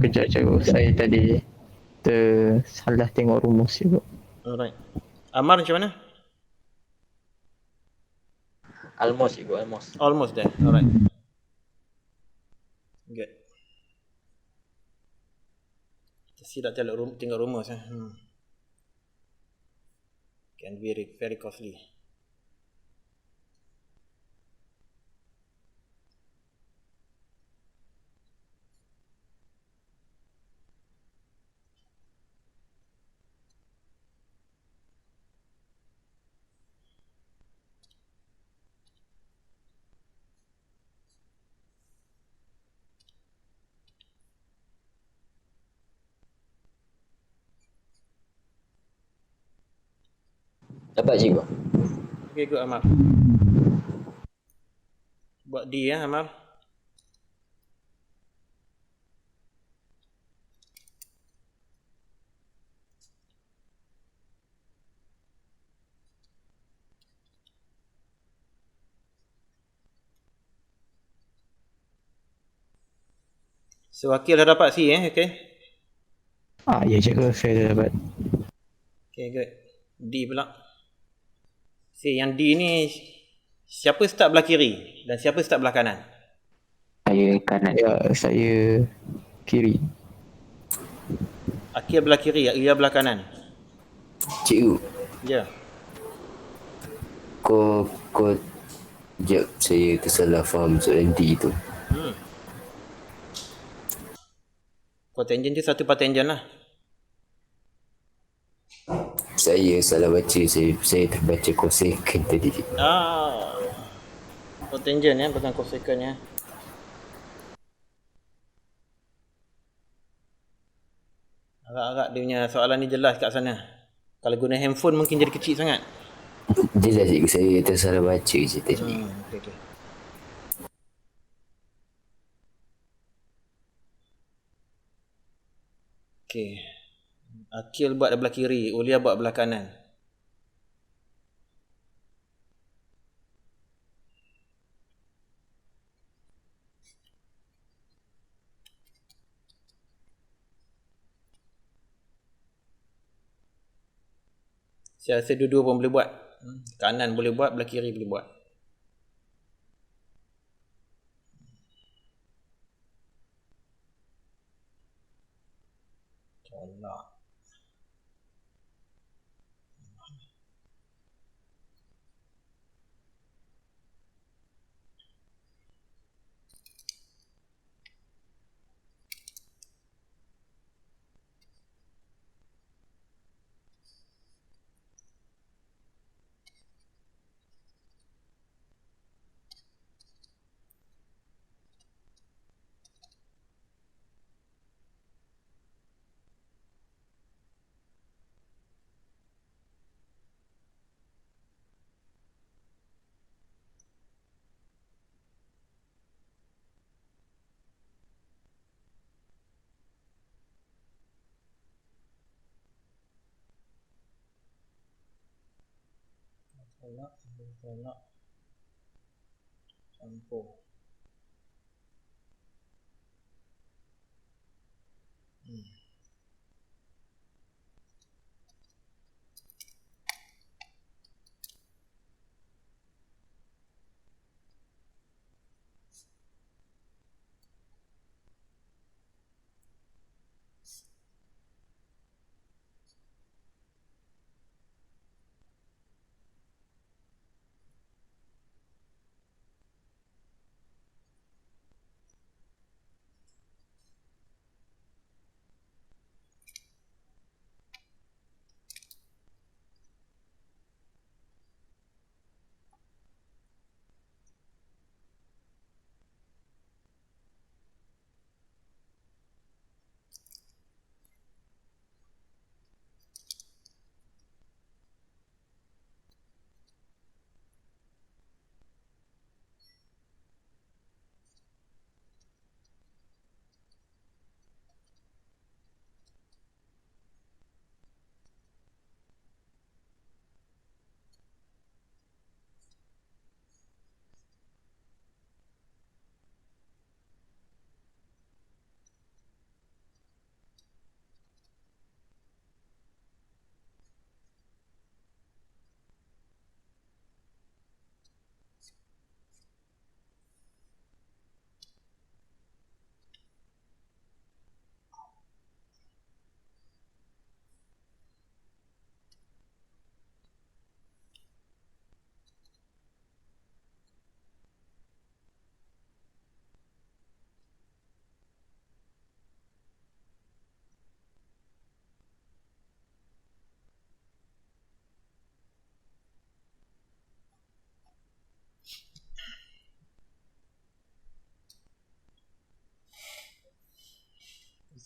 Kejap cikgu. Saya tadi tersalah tengok rumus cikgu. Alright. Amar macam mana? Almost cikgu, almost. Almost there. Alright. Good. C dah tengok rumus Can be very costly. Dapat cikgu. Okay, good Amar. Buat D Amar. So Akil dah dapat C okay. Ya cikgu, saya dah dapat. Okay, good. D pula. C yang D ni siapa start belah kiri dan siapa start belah kanan? Saya kanan. Ya, saya kiri. Akil belah kiri, Ilya belah kanan. Cikgu, Ya. kau Sekejap, saya tersalah faham soalan D tu. Cotangent dia satu patangen lah. Saya salah baca, saya terbaca cosecant tadi. Cotangent ya, bukan cosecant ya. Agak-agak dia punya soalan ni jelas kat sana. Kalau guna handphone mungkin jadi kecil sangat. Jelas cikgu, saya tersalah baca je tadi. Okay. Okay. Akil buat belah kiri, Ulia buat belah kanan. Saya rasa dua-dua pun boleh buat. Kanan boleh buat, belah kiri boleh buat. Tolak. Tolak. Campur.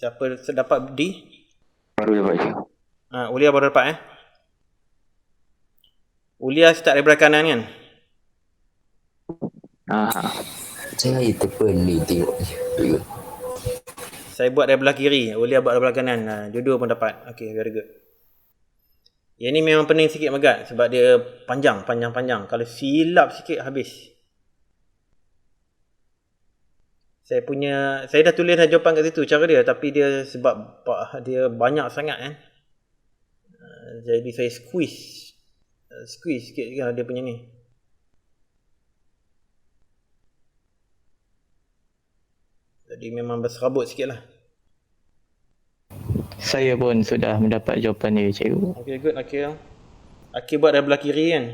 Siapa dapat D? Baru dapat je. Ulia baru dapat Ulia start dari belah kanan kan? Saya terpening tengok je. Saya buat dari belah kiri, Ulia buat dari belah kanan. Dua-dua pun dapat. Okay, very good. Yang ni memang pening sikit Megat sebab dia panjang. Kalau silap sikit habis. Saya dah tulis dah jawapan kat situ cara dia, tapi dia sebab dia banyak sangat jadi saya squeeze sikit dia punya ni. Jadi memang berserabut sikit lah. Saya pun sudah mendapat jawapan dia, cikgu. Okay, good. Akil buat dari belah kiri kan?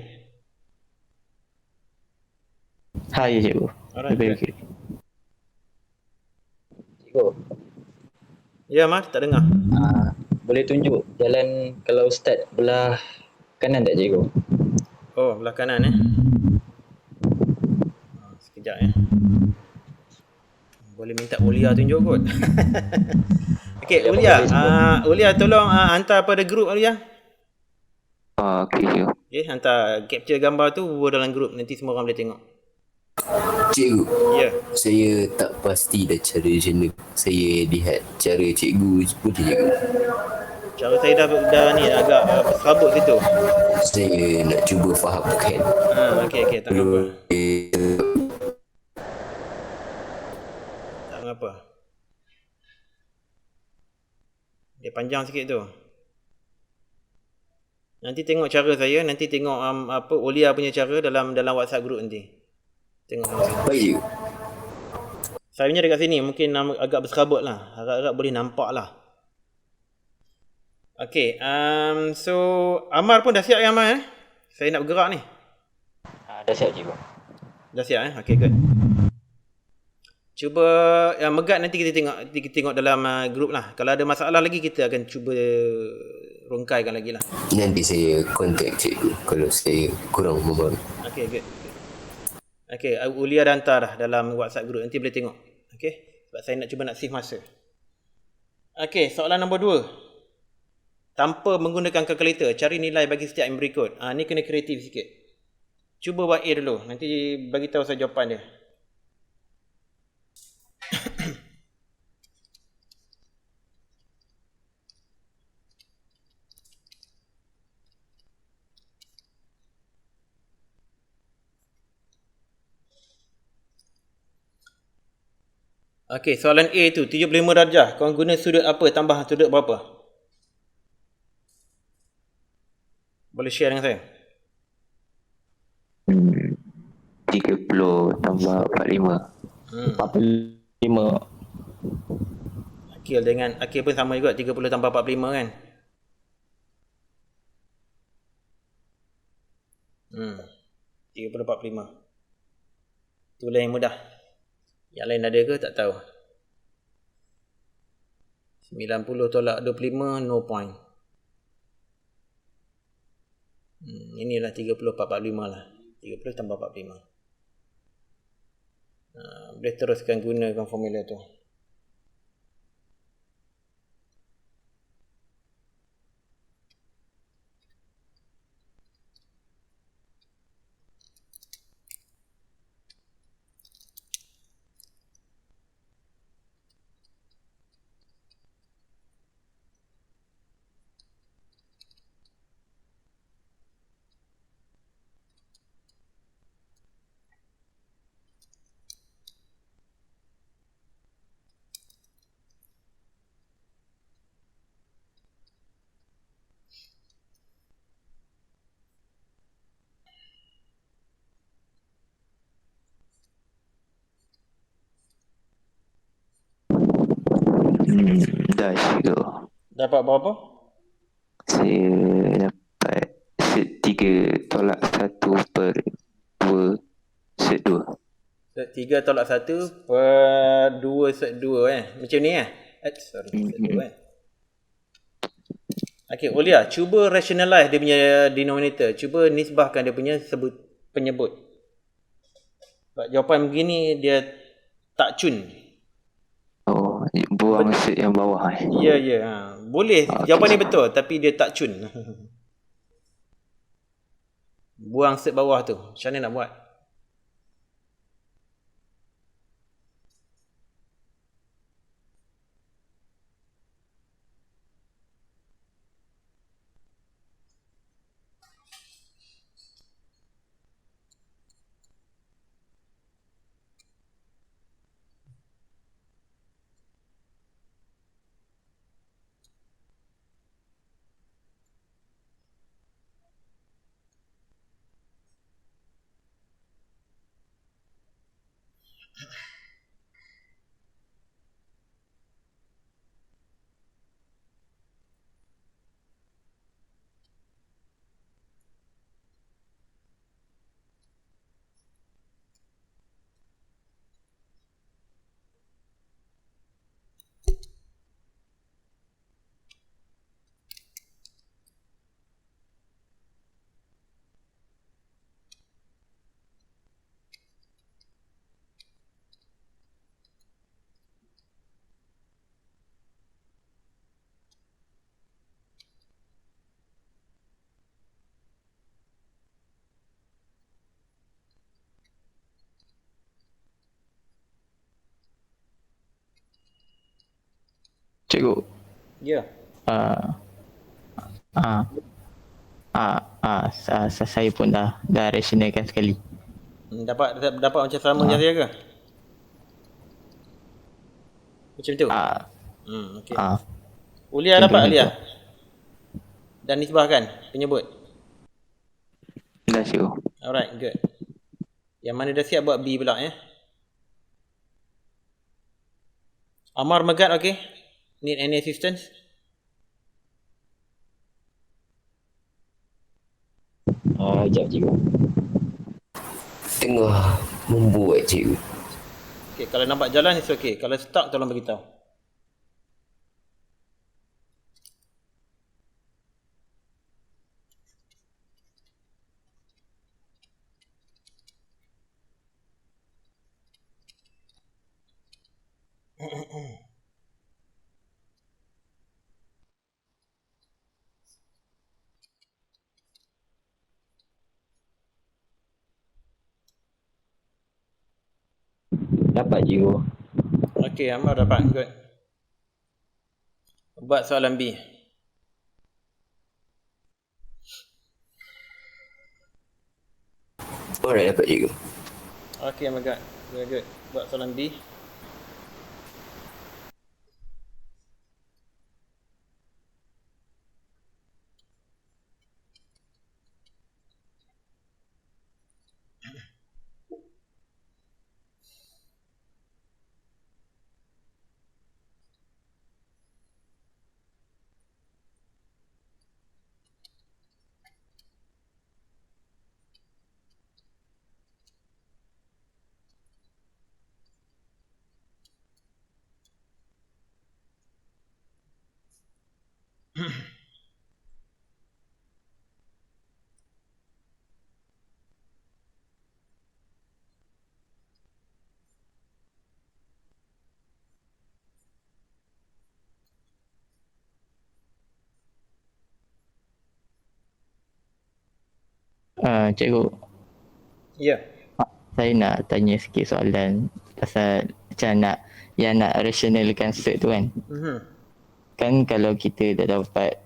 Ha, ya cikgu. Alright, Lebih good. kiri. Cikgu, Ya, Mar, tak dengar. boleh tunjuk jalan kalau start belah kanan tak cikgu? Oh, belah kanan sekejap Boleh minta Ulia tunjuk kot. Okay, Ulia Ulia. pun boleh, Ulia tolong hantar pada grup Ulia. Okey, cikgu. Okay, hantar capture gambar tu buat dalam grup. Nanti semua orang boleh tengok. Cikgu, Ya. saya tak pasti dah cara macam mana. Saya lihat cara cikgu boleh cikgu. Cara saya dah ni agak serabut situ. Saya nak cuba fahamkan. Okay, tak apa. Tak apa. Dia panjang sikit tu. Nanti tengok cara saya, nanti tengok Ulia punya cara dalam WhatsApp group nanti. Tengok sama-sama. Baik cikgu. Saya punya dekat sini mungkin agak berserabut lah. Harap-harap boleh nampak lah. Okay, so Amar pun dah siap ya Amar Saya nak bergerak ni. Dah siap cikgu. Dah siap Okay, good. Cuba yang Megat nanti kita tengok dalam grup lah. Kalau ada masalah lagi kita akan cuba rungkaikan lagi lah. Nanti saya kontak cikgu kalau saya kurang memahami. Okay, good. Okay, Ulia dah hantar dah dalam WhatsApp group. Nanti boleh tengok. Okay, sebab saya nak cuba nak save masa. Okay, soalan nombor 2. Tanpa menggunakan kalkulator, cari nilai bagi setiap yang berikut. Ni kena kreatif sikit. Cuba buat A dulu. Nanti bagi tahu saya jawapan dia. Okey, soalan A tu 75 darjah. Kau guna sudut apa tambah sudut berapa? Boleh share dengan saya? 30 tambah 45. 45. Akil pun sama juga 30 tambah 45 kan? 30 45. Itulah yang mudah. Yang lain ada ke tak tahu. 90 tolak 25 no point. Inilah 30 45 lah. 30 tambah 45. Boleh teruskan gunakan formula tu. Dah cikgu. Dapat berapa? Saya dapat set 3 tolak 1 per 2 set 2. Set 3 tolak 1 per 2 set 2 Macam ni sorry, set 2 Okay, Ulia, cuba rationalize dia punya denominator. Cuba nisbahkan dia punya penyebut. Sebab jawapan begini dia tak cun. Oh, buang set yang bawah Ya. Boleh, jawapan ni betul tapi dia tak cun. Buang set bawah tu. Macam mana nak buat? Cikgu. Ya. Uh, saya pun dah rationalkan sekali. Dapat macam sama macam saya ke? Macam tu? Okey. Ulia dapat Ulia? Dan nisbah kan penyebut? Dah cikgu. Alright, good. Yang mana dah siap buat B pula Amar Megat, okay? Need any assistance? Sekejap cikgu. Tengah membuat cikgu. Okay, kalau nampak jalan, it's okay. Kalau stuck, tolong beritahu. Dapat cikgu. Okay, Amar dapat. Good. Buat soalan B. Alright, dapat cikgu. Okay, Megat. Very good. Buat soalan B. Cikgu. Ya. Saya nak tanya sikit soalan pasal macam nak rationalkan cert tu kan. Kan kalau kita dah dapat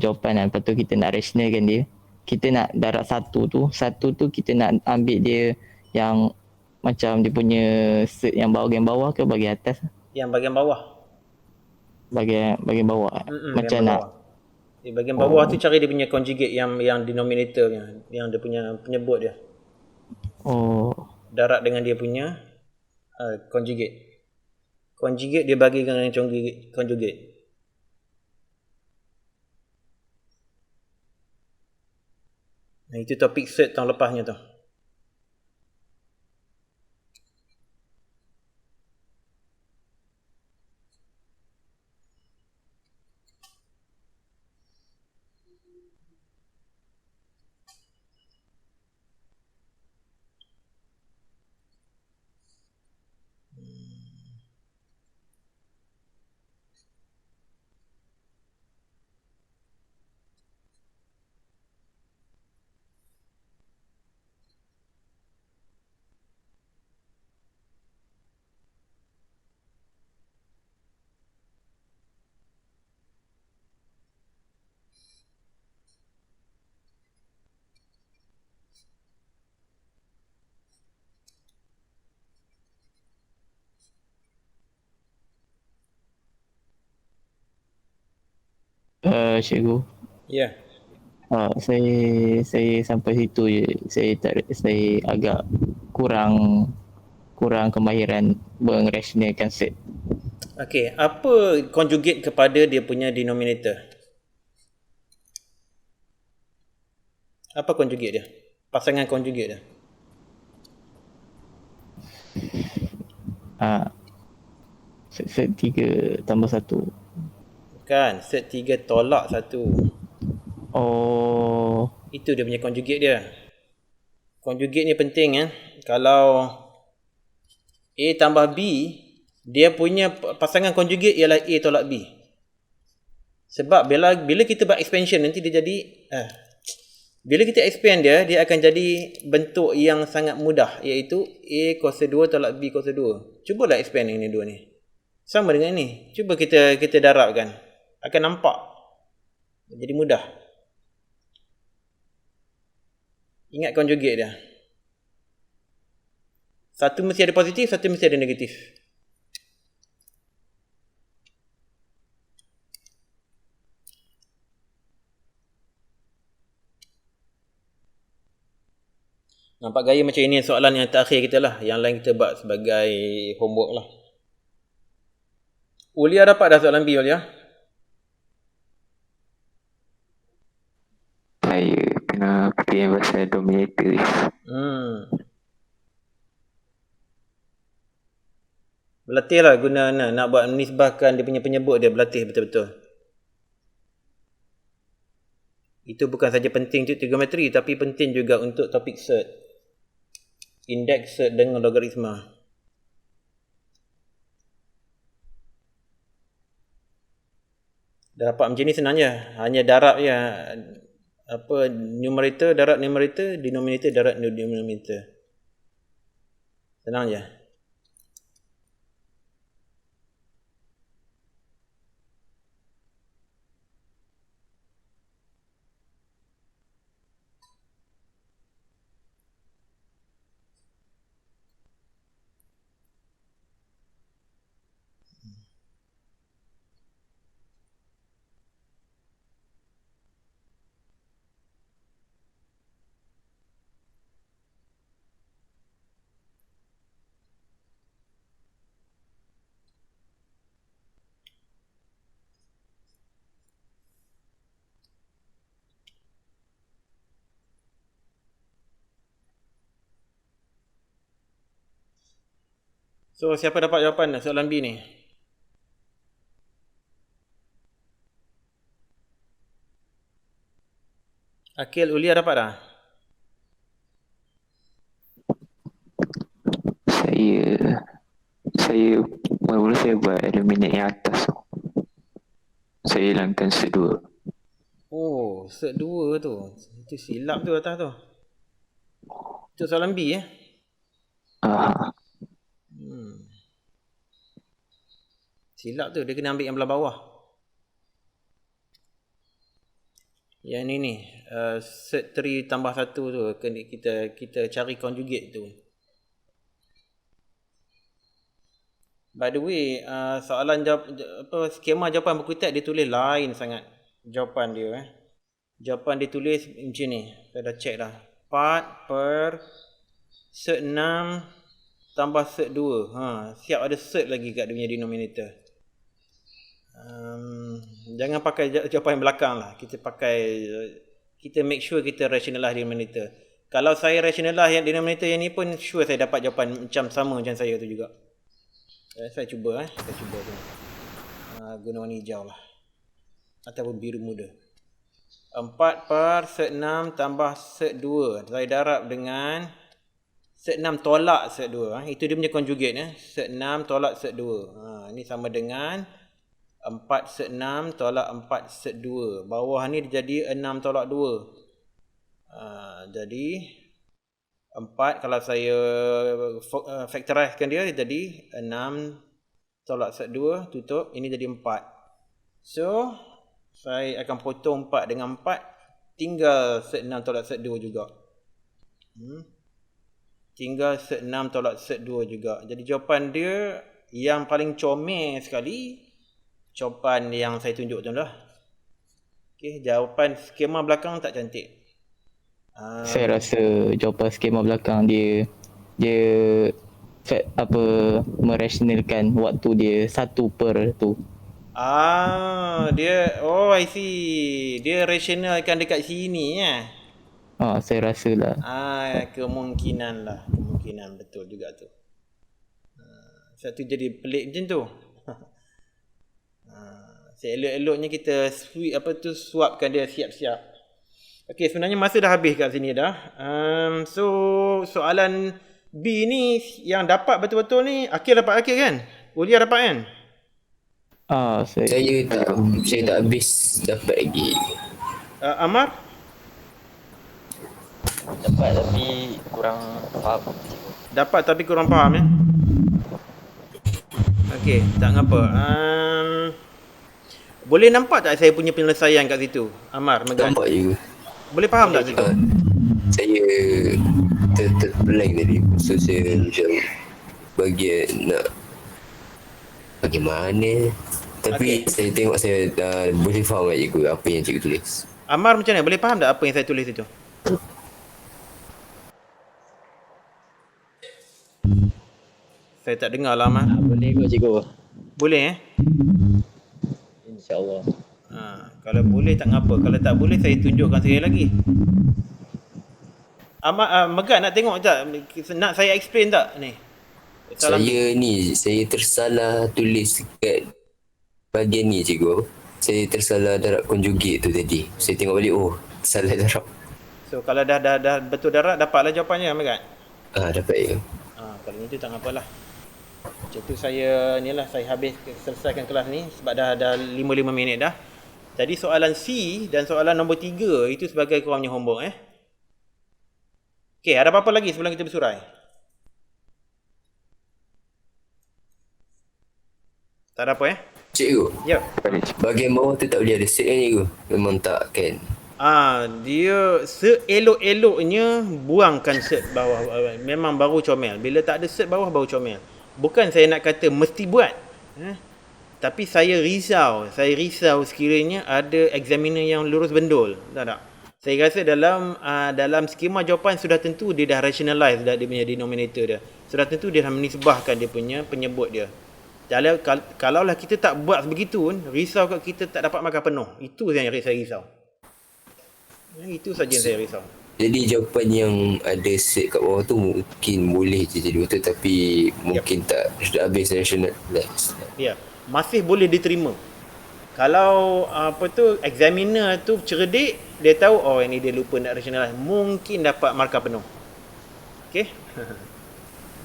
jawapan kan, lepas tu kita nak rationalkan dia, kita nak darab satu tu kita nak ambil dia yang macam dia punya cert yang bahagian bawah ke bahagian atas? Yang bahagian bawah. Bahagian bawah. Macam bahagian nak bawah. Di bahagian bawah tu cari dia punya conjugate yang denominator yang dia punya penyebut dia. Darab dengan dia punya conjugate. Conjugate dia bagi dengan conjugate. Nah, itu topik cert tahun lepasnya tu. Cikgu. Ya. Saya sampai situ je. Saya agak kurang kemahiran merationalkan set. Okey, apa conjugate kepada dia punya denominator? Apa conjugate dia? Pasangan conjugate dia. Set 3 tambah 1. Kan, set 3 tolak 1. Itu dia punya conjugate dia. Conjugate ni penting Kalau A tambah B, dia punya pasangan conjugate ialah A tolak B. Sebab bila kita buat expansion nanti dia jadi bila kita expand dia akan jadi bentuk yang sangat mudah, iaitu A kuasa 2 tolak B kuasa 2. Cubalah expand ini dua ni. Sama dengan ni. Cuba kita darabkan. Akan nampak. Jadi mudah. Ingat conjugate dia. Satu mesti ada positif, satu mesti ada negatif. Nampak gaya macam ini soalan yang terakhir kita lah. Yang lain kita buat sebagai homework lah. Ulia dapat dah soalan B, Ulia? Saya kena fikir pasal dominator. Berlatih lah guna nak buat menisbahkan dia punya penyebut dia. Berlatih betul-betul. Itu bukan saja penting untuk trigonometri, tapi penting juga untuk topik cert. Indeks cert dengan logaritma. Dah dapat macam ni senang je. Hanya darab je. Numerator, darab numerator, denominator, darab denominator. Senang je. So, siapa dapat jawapan soalan B ni? Akil, Ulia dapat dah? Saya mula-mula saya buat eliminate yang atas tu. Saya hilangkan set 2. Oh, set 2 tu. Itu silap tu atas tu. Itu soalan B Silap tu, dia kena ambil yang belah bawah. Yang ni set 3 tambah 1 tu kita cari conjugate tu. By the way, soalan skema jawapan buku teks dia tulis lain sangat jawapan dia. Jawapan dia tulis macam ni. Saya dah check dah. Part per set 6 tambah set 2. Siap ada set lagi kat dia punya denominator. Jangan pakai jawapan yang belakang lah. Kita make sure kita rationalize denominator. Kalau saya rationalize yang denominator yang ni pun sure saya dapat jawapan macam sama macam saya tu juga. Saya cuba tu. Guna warna hijau lah. Ataupun biru muda. 4 per set 6 tambah set 2. Saya darab dengan set 6 tolak set 2. Itu dia punya conjugate. Set 6 tolak set 2. Ini sama dengan 4 set 6 tolak 4 set 2. Bawah ni dia jadi 6 tolak 2. Jadi 4 kalau saya factorizekan dia jadi 6 tolak set 2 tutup. Ini jadi 4. So, saya akan potong 4 dengan 4. Tinggal set 6 tolak set 2 juga. Tinggal set 6 tolak set 2 juga. Jadi jawapan dia yang paling comel sekali. Jawapan yang saya tunjuk tu lah. Okay, jawapan skema belakang tak cantik. Saya rasa jawapan skema belakang dia merasionalkan waktu dia 1 per tu. I see. Dia rationalkan dekat sini Saya rasa lah. Kemungkinan betul juga tu. Satu jadi pelik macam tu. Seelok-eloknya kita suapkan dia siap-siap. Okey, sebenarnya masa dah habis kat sini dah. So soalan B ni yang dapat betul-betul ni Akil dapat kan? Ulia dapat kan? Saya tak habis dapat lagi. Amar? Dapat tapi kurang faham. Dapat tapi kurang faham Okey, tak ngapa. Boleh nampak tak saya punya penyelesaian kat situ? Amar, Megat. Nampak je. Boleh faham tak situ? Saya terblank tadi. So saya macam bagian nak bagaimana. Tapi saya tengok saya dah boleh faham tak cikgu apa yang cikgu tulis. Amar macam mana? Boleh faham tak apa yang saya tulis itu? Saya tak dengar lah Amar. Boleh kot cikgu. Boleh InsyaAllah. Kalau boleh tak ngapa. Kalau tak boleh saya tunjukkan sekali lagi. Amar, Megat nak tengok tak? Nak saya explain tak ni? Saya tersalah tulis dekat bahagian ni cikgu. Saya tersalah darab conjugate tu tadi. Saya tengok balik, salah darab. So kalau dah betul darab, dapatlah jawapannya Megat. Dapat ya. Kalau itu tak apalah. Macam tu saya selesaikan kelas ni sebab dah 5 minit dah. Jadi soalan C dan soalan nombor 3 itu sebagai korang punya homework Okey, ada apa-apa lagi sebelum kita bersurai? Tak ada apa Cikgu. Ya. Bahagian bawah tu tak boleh ada set kan cikgu? Memang tak kan? Dia seelok-eloknya buangkan set bawah. Memang baru comel. Bila tak ada set bawah baru comel. Bukan saya nak kata mesti buat. Tapi saya risau sekiranya ada examiner yang lurus bendul. Tak. Saya rasa dalam skema jawapan sudah tentu dia dah rationalize dah dia punya denominator dia. Sudah tentu dia dah menisbahkan dia punya penyebut dia. Kalaulah kita tak buat begitu, risau kat kita tak dapat makan penuh. Itu yang saya risau. Itu saja yang saya risau. Jadi jawapan yang ada set kat bawah tu mungkin boleh je jadi betul tapi mungkin tak sudah habis rationalize. Ya, masih boleh diterima. Kalau examiner tu cerdik, dia tahu ini dia lupa nak rationalize, mungkin dapat markah penuh. Okey?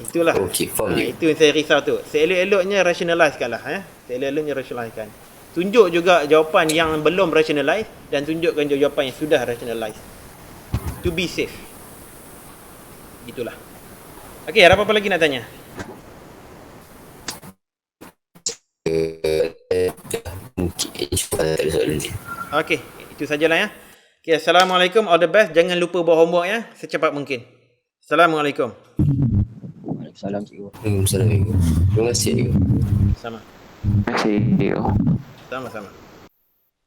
Itulah. Okey, faham je. Itu yang saya risau tu. Seelok-eloknya rationalizekan lah. Seelok-eloknya rationalizekan. Tunjuk juga jawapan yang belum rationalize dan tunjukkan jawapan yang sudah rationalize. To be safe. Itulah. Okey, ada apa-apa lagi nak tanya? Mungkin insyaAllah tak ada soalan lagi. Okey, itu sajalah Okey, Assalamualaikum, all the best. Jangan lupa buat homework secepat mungkin. Assalamualaikum. Waalaikumsalam cikgu. Waalaikumsalam cikgu. Terima kasih cikgu. Sama. Terima kasih. Sama-sama.